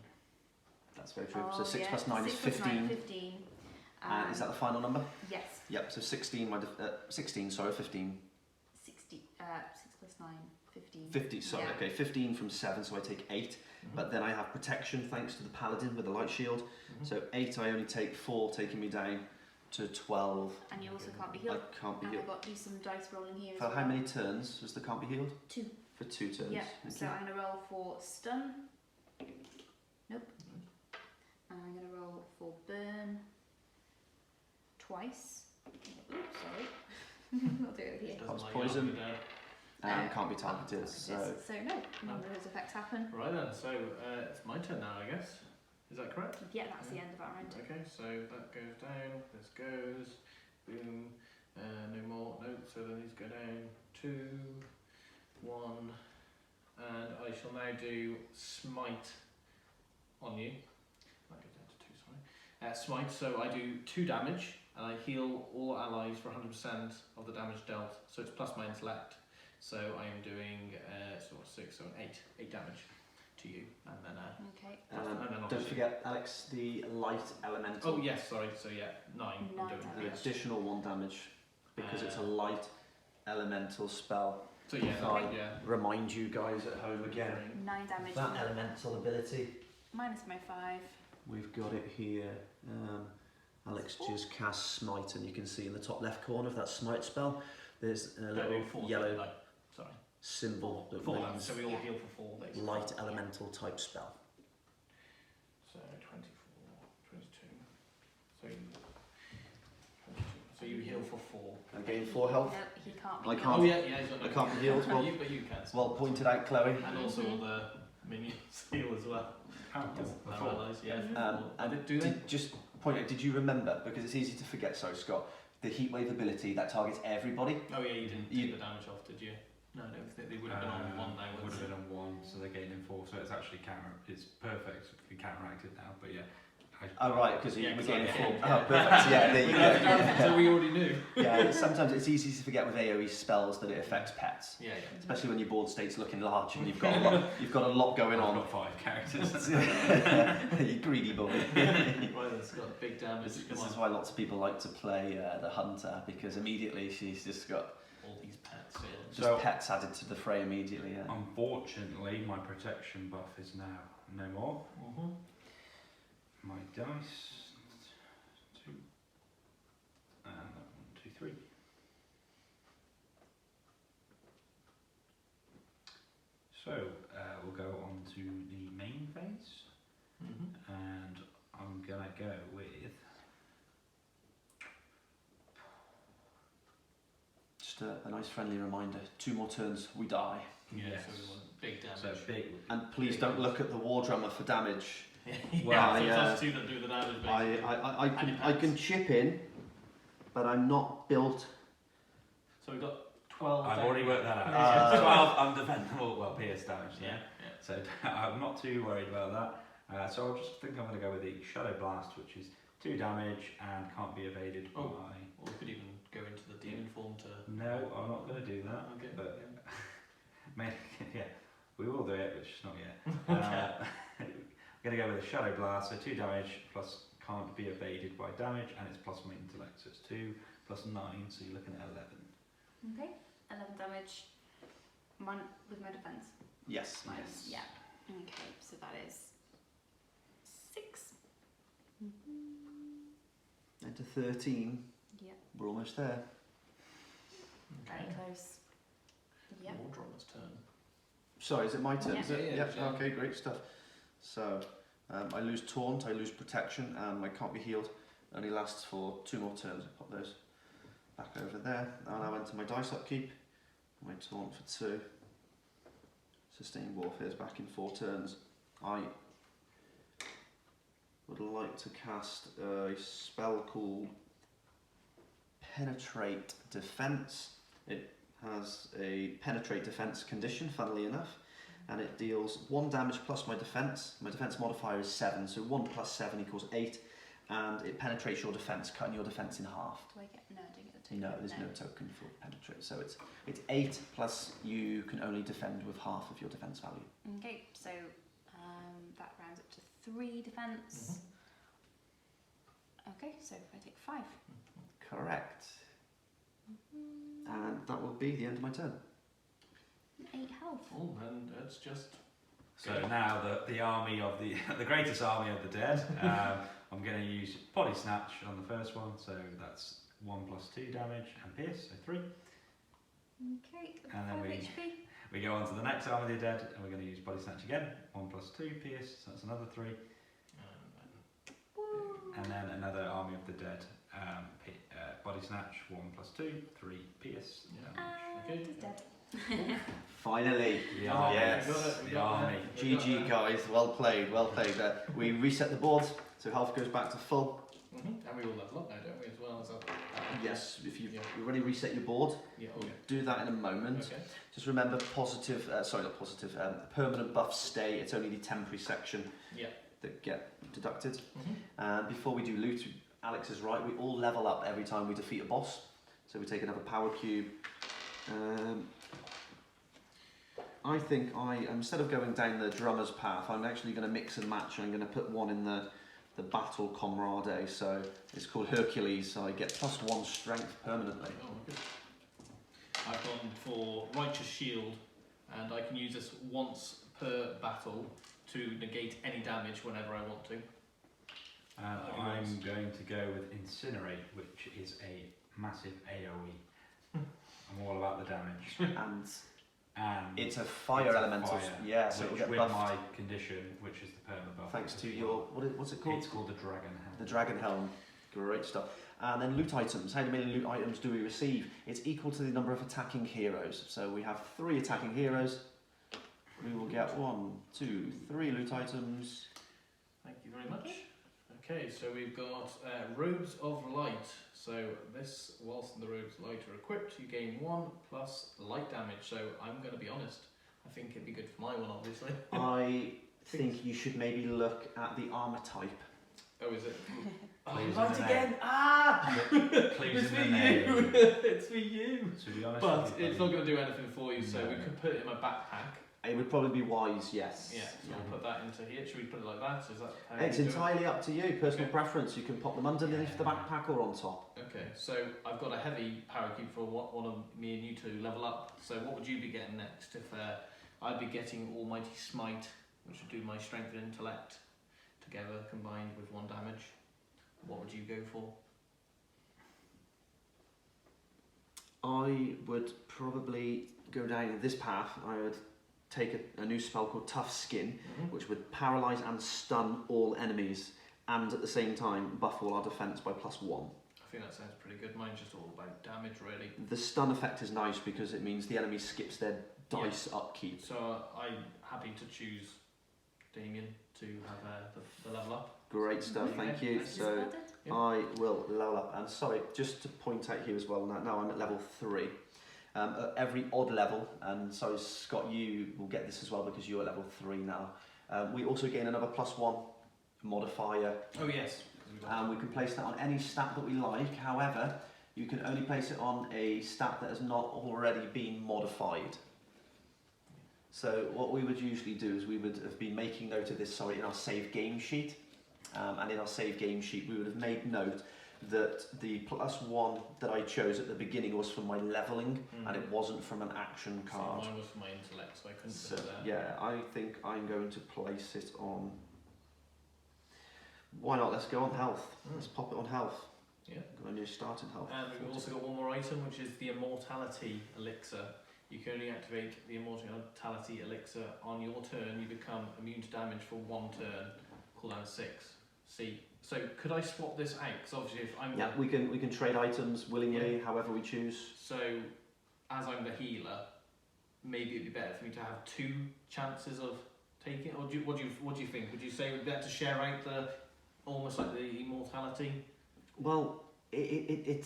S1: That's very true.
S3: oh,
S1: so 6
S3: yeah,
S1: plus 9 is
S3: 6 plus 9,
S1: 15.
S3: 15.
S1: And is that the final number?
S3: Yes.
S1: Yep, so 16, 16, sorry, 15.
S3: 6 plus 9, 15.
S1: 50, sorry,
S3: Yeah.
S1: okay, 15 from 7, so I take 8.
S2: Mm-hmm.
S1: But then I have protection thanks to the Paladin with the light shield.
S2: Mhm.
S1: So 8, I only take 4, taking me down to 12.
S3: And you also can't be
S1: I
S3: healed.
S1: can't be
S3: And
S1: healed.
S3: I've got to do some dice rolling here
S1: For
S3: as well.
S1: how many turns was the can't be healed?
S3: 2.
S1: For 2 turns.
S3: Yeah,
S1: Thank
S3: so
S1: you.
S3: I'm going to roll for stun. Nope. And I'm going to roll for burn twice. Oops, sorry. I'll do it here.
S2: Doesn't
S1: That's
S2: like
S1: poison.
S2: you dead.
S1: And can't be targeted, so...
S3: So no, none of those effects happen.
S2: Right then, so it's my turn now, I guess. Is that correct?
S3: Yeah, that's the end of our round.
S2: Okay, so that goes down, this goes, boom, no more, no, so then these go down, 2, 1, and I shall now do Smite on you. That goes down to 2, sorry. Smite, so I do 2 damage, and I heal all allies for 100% of the damage dealt, so it's plus my intellect, so I am doing, 6, so 8 damage to you, and then
S3: Okay.
S2: and then
S1: don't
S2: obviously-
S1: forget, Alex, the light elemental.
S2: Oh yes, sorry. So yeah, 9. I'm
S3: 9
S2: doing
S1: The
S3: damage.
S1: additional 1 damage, because it's a light elemental spell.
S2: So yeah,
S1: Okay.
S2: yeah.
S1: Remind you guys at home again.
S3: 9 damage.
S1: That elemental ability
S3: minus my 5.
S1: We've got it here. Alex just cast Smite, and you can see in the top left corner of that Smite spell, there's a little yellow symbol that
S2: 4,
S1: means
S2: so we all heal for 4 basically.
S1: light elemental type spell.
S2: So 24, 22. So you, 22. So you heal for 4.
S1: I gain 4 health.
S3: No, he can't be
S1: I
S3: healed.
S1: can't.
S2: Oh yeah, he's got no
S1: I can't be healed. Well,
S2: but you can.
S1: well pointed out, Chloe.
S2: And also all the minions heal as well. Allies, yeah.
S1: And
S2: do they?
S1: just point out, did you remember, because it's easy to forget, so Scott, the heatwave ability that targets everybody?
S2: Oh yeah, you didn't take the damage off, did you? No, they would have been on 1 now.
S4: Would have been on 1, so they're gaining 4. So it's actually it's perfect. It can be counteracted now, but yeah.
S1: Oh right, because
S2: Yeah,
S1: we're gaining 4.
S2: yeah.
S1: Oh, perfect. Yeah, there you go.
S2: So we already knew.
S1: Yeah, sometimes it's easy to forget with AoE spells that it affects pets,
S2: Yeah,
S1: especially when your board state's looking large and you've got a lot going
S4: I've
S1: on.
S4: got 5 characters.
S1: You greedy boy.
S2: Well, it's got big damage.
S1: This is why lots of people like to play the hunter, because immediately she's just got
S2: all these pets.
S1: just pets added to the fray immediately. Yeah.
S4: Unfortunately, my protection buff is now no more. My dice, 2, and 1, 2, 3. So we'll go on to the main phase, and I'm gonna go with
S1: Just a nice friendly reminder, 2 more turns, we die.
S2: Yeah,
S4: Yes.
S2: so we want big damage.
S4: so big.
S1: And please don't look at the war drummer for damage.
S2: Well,
S1: I,
S2: so it's us 2 that do the damage basically.
S1: I can chip in, but I'm not built.
S2: So we've got 12
S4: I've
S2: damage.
S4: already worked that out. 12 undefendable, well, pierce damage.
S2: Yeah.
S4: So I'm not too worried about that. So I just think I'm going to go with the Shadow Blast, which is 2 damage and can't be evaded by.
S2: Or we could even go into the demon form to.
S4: No, I'm not going to do that.
S2: Okay.
S4: But yeah, we will do it, but just not yet. I'm going to go with a Shadow Blast, so 2 damage plus can't be evaded by damage, and it's plus my intellect, so it's 2 plus 9, so you're looking at 11.
S3: Okay, 11 damage. With my defense.
S1: Yes.
S3: Minus, yeah. Okay, so that is 6.
S1: And to 13.
S3: Yeah.
S1: We're almost there.
S3: Very close. Yeah.
S2: War drummer's turn.
S1: Sorry, is it my turn?
S3: Yeah.
S1: Is it?
S2: Yeah,
S1: Yeah. Okay, great stuff. So I lose Taunt, I lose Protection, and I can't be healed. It only lasts for 2 more turns. I'll pop those back over there. And I went to my dice upkeep. My Taunt for 2. Sustained Warfare is back in 4 turns. I would like to cast a spell called Penetrate Defense. It has a Penetrate Defense condition, funnily enough, and it deals 1 damage plus my defense. My defense modifier is 7, so 1 plus 7 equals 8, and it penetrates your defense, cutting your defense in half.
S3: Do I get? No, I don't get the token.
S1: No, there's no token for penetrate, so it's 8 plus you can only defend with half of your defense value.
S3: Okay, so that rounds up to 3 defense. Okay, so if I take 5.
S1: Correct. And that will be the end of my turn.
S3: 8 health.
S2: Oh, and it's just.
S4: So now the army of the greatest army of the dead. I'm going to use Body Snatch on the first one, so that's 1 plus 2 damage and pierce, so 3.
S3: Okay,
S4: And then
S3: 5 HP.
S4: we go on to the next army of the dead, and we're going to use Body Snatch again. 1 plus 2 pierce, so that's another 3. And then another army of the dead. Body Snatch, 1 plus 2, 3 pierce.
S3: And he's dead.
S1: Finally.
S4: The army.
S1: Yes.
S4: The army.
S1: GG guys, well played, well played. We reset the board, so health goes back to full.
S2: And we all level up now, don't we, as well? As
S1: Yes, if you've already reset your board,
S2: Yeah,
S1: we'll
S2: okay.
S1: do that in a moment.
S2: Okay.
S1: Just remember permanent buffs stay, it's only the temporary section
S2: Yeah.
S1: that get deducted. And before we do loot, Alex is right, we all level up every time we defeat a boss. So we take another power cube. I think instead of going down the drummer's path, I'm actually going to mix and match. I'm going to put one in the battle comrade, so it's called Hercules, so I get +1 strength permanently.
S2: Oh, good. I've gone for Righteous Shield, and I can use this once per battle to negate any damage whenever I want to.
S4: I'm going to go with Incinerate, which is a massive AoE. I'm all about the damage. And
S1: it's a fire elemental. Yeah, so it'll get
S4: with
S1: buffed.
S4: my condition, which is the perma buff.
S1: Thanks to your, what's it called?
S4: It's called the Dragon Helm.
S1: The Dragon Helm. Great stuff. And then loot items. How many loot items do we receive? It's equal to the number of attacking heroes. So we have 3 attacking heroes. We will get 1, 2, 3 loot items.
S2: Thank you very much. Okay, so we've got Robes of Light. So this, whilst the Robes of Light are equipped, you gain 1 plus light damage. So I'm going to be honest, I think it'd be good for my one, obviously.
S1: I think you should maybe look at the armour type.
S2: Oh, is it? Oh,
S4: Clues in
S2: light
S4: the
S2: again!
S4: name.
S2: Ah!
S4: Clues
S2: It's
S4: in
S2: for
S4: the
S2: you!
S4: name.
S2: It's for you!
S4: To be honest
S2: But
S4: with you,
S2: it's not going to do anything for you, so
S4: No.
S2: we could put it in my backpack.
S1: It would probably be wise, yes.
S2: Yeah, so we'll put that into here. Should we put it like that? Is that how
S1: It's
S2: you do it?
S1: entirely up to you, personal
S2: Okay.
S1: preference. You can pop them underneath
S4: Yeah.
S1: the backpack or on top.
S2: Okay, so I've got a heavy power cube for one of me and you to level up. So what would you be getting next? If I'd be getting Almighty Smite, which would do my strength and intellect together combined with 1 damage. What would you go for?
S1: I would probably go down this path. I would take a new spell called Tough Skin, which would paralyse and stun all enemies, and at the same time buff all our defence by +1.
S2: I think that sounds pretty good. Mine's just all about damage, really.
S1: The stun effect is nice because it means the enemy skips their dice upkeep.
S2: So I'm happy to choose Damien to have the level up.
S1: Great stuff, thank you.
S2: Nice.
S1: So
S3: Spotted?
S2: Yeah.
S1: I will level up, and sorry, just to point out here as well, now I'm at level 3. At every odd level, and sorry Scott, you will get this as well because you're at level 3 now. We also gain another +1 modifier,
S2: Oh yes.
S1: and we can place that on any stat that we like. However, you can only place it on a stat that has not already been modified. So what we would usually do is we would have been making note of this, in our save game sheet. And in our save game sheet, we would have made note that the +1 that I chose at the beginning was from my levelling, and it wasn't from an action card.
S2: So mine was for my intellect, so I couldn't
S1: So,
S2: put that.
S1: yeah, I think I'm going to place it on... Why not? Let's go on health. Let's pop it on health.
S2: Yeah.
S1: Got a new starting health.
S2: And we've also got one more item, which is the Immortality Elixir. You can only activate the Immortality Elixir on your turn. You become immune to damage for 1 turn. Cooldown 6. See, so could I swap this out? Because obviously, if I'm
S1: Yeah, we can trade items willingly, however we choose.
S2: so as I'm the healer, maybe it'd be better for me to have 2 chances of taking it. Or what do you think? Would you say we'd better to share out the almost like the immortality?
S1: Well, it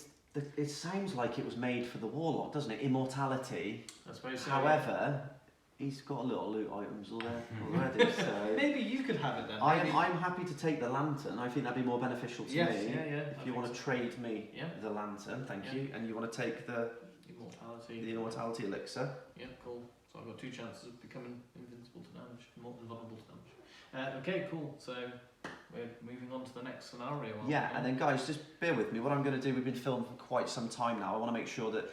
S1: sounds like it was made for the warlock, doesn't it? Immortality.
S2: I suppose so.
S1: However, he's got a little loot items already, so
S2: maybe you could have it then.
S1: I'm happy to take the lantern. I think that'd be more beneficial to
S2: Yes,
S1: me.
S2: yeah.
S1: If you want to trade me
S2: Yeah.
S1: the lantern, thank
S2: Yeah.
S1: you, and you want to take the
S2: Immortality.
S1: immortality elixir.
S2: Yeah, cool. So I've got 2 chances of becoming invincible to damage, more invulnerable to damage. Okay, cool. So we're moving on to the next scenario. aren't
S1: Yeah,
S2: we?
S1: and then guys, just bear with me. What I'm going to do, we've been filming for quite some time now. I want to make sure that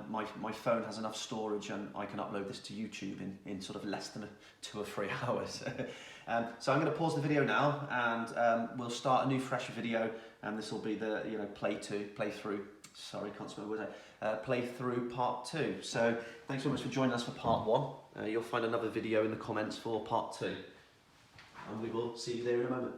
S1: my phone has enough storage and I can upload this to YouTube in sort of less than 2 or 3 hours. So I'm going to pause the video now, and we'll start a new fresh video, and this will be the playthrough. Sorry, can't spell words out. Playthrough part 2. So thanks so much for joining us for part 1. You'll find another video in the comments for part 2, and we will see you there in a moment.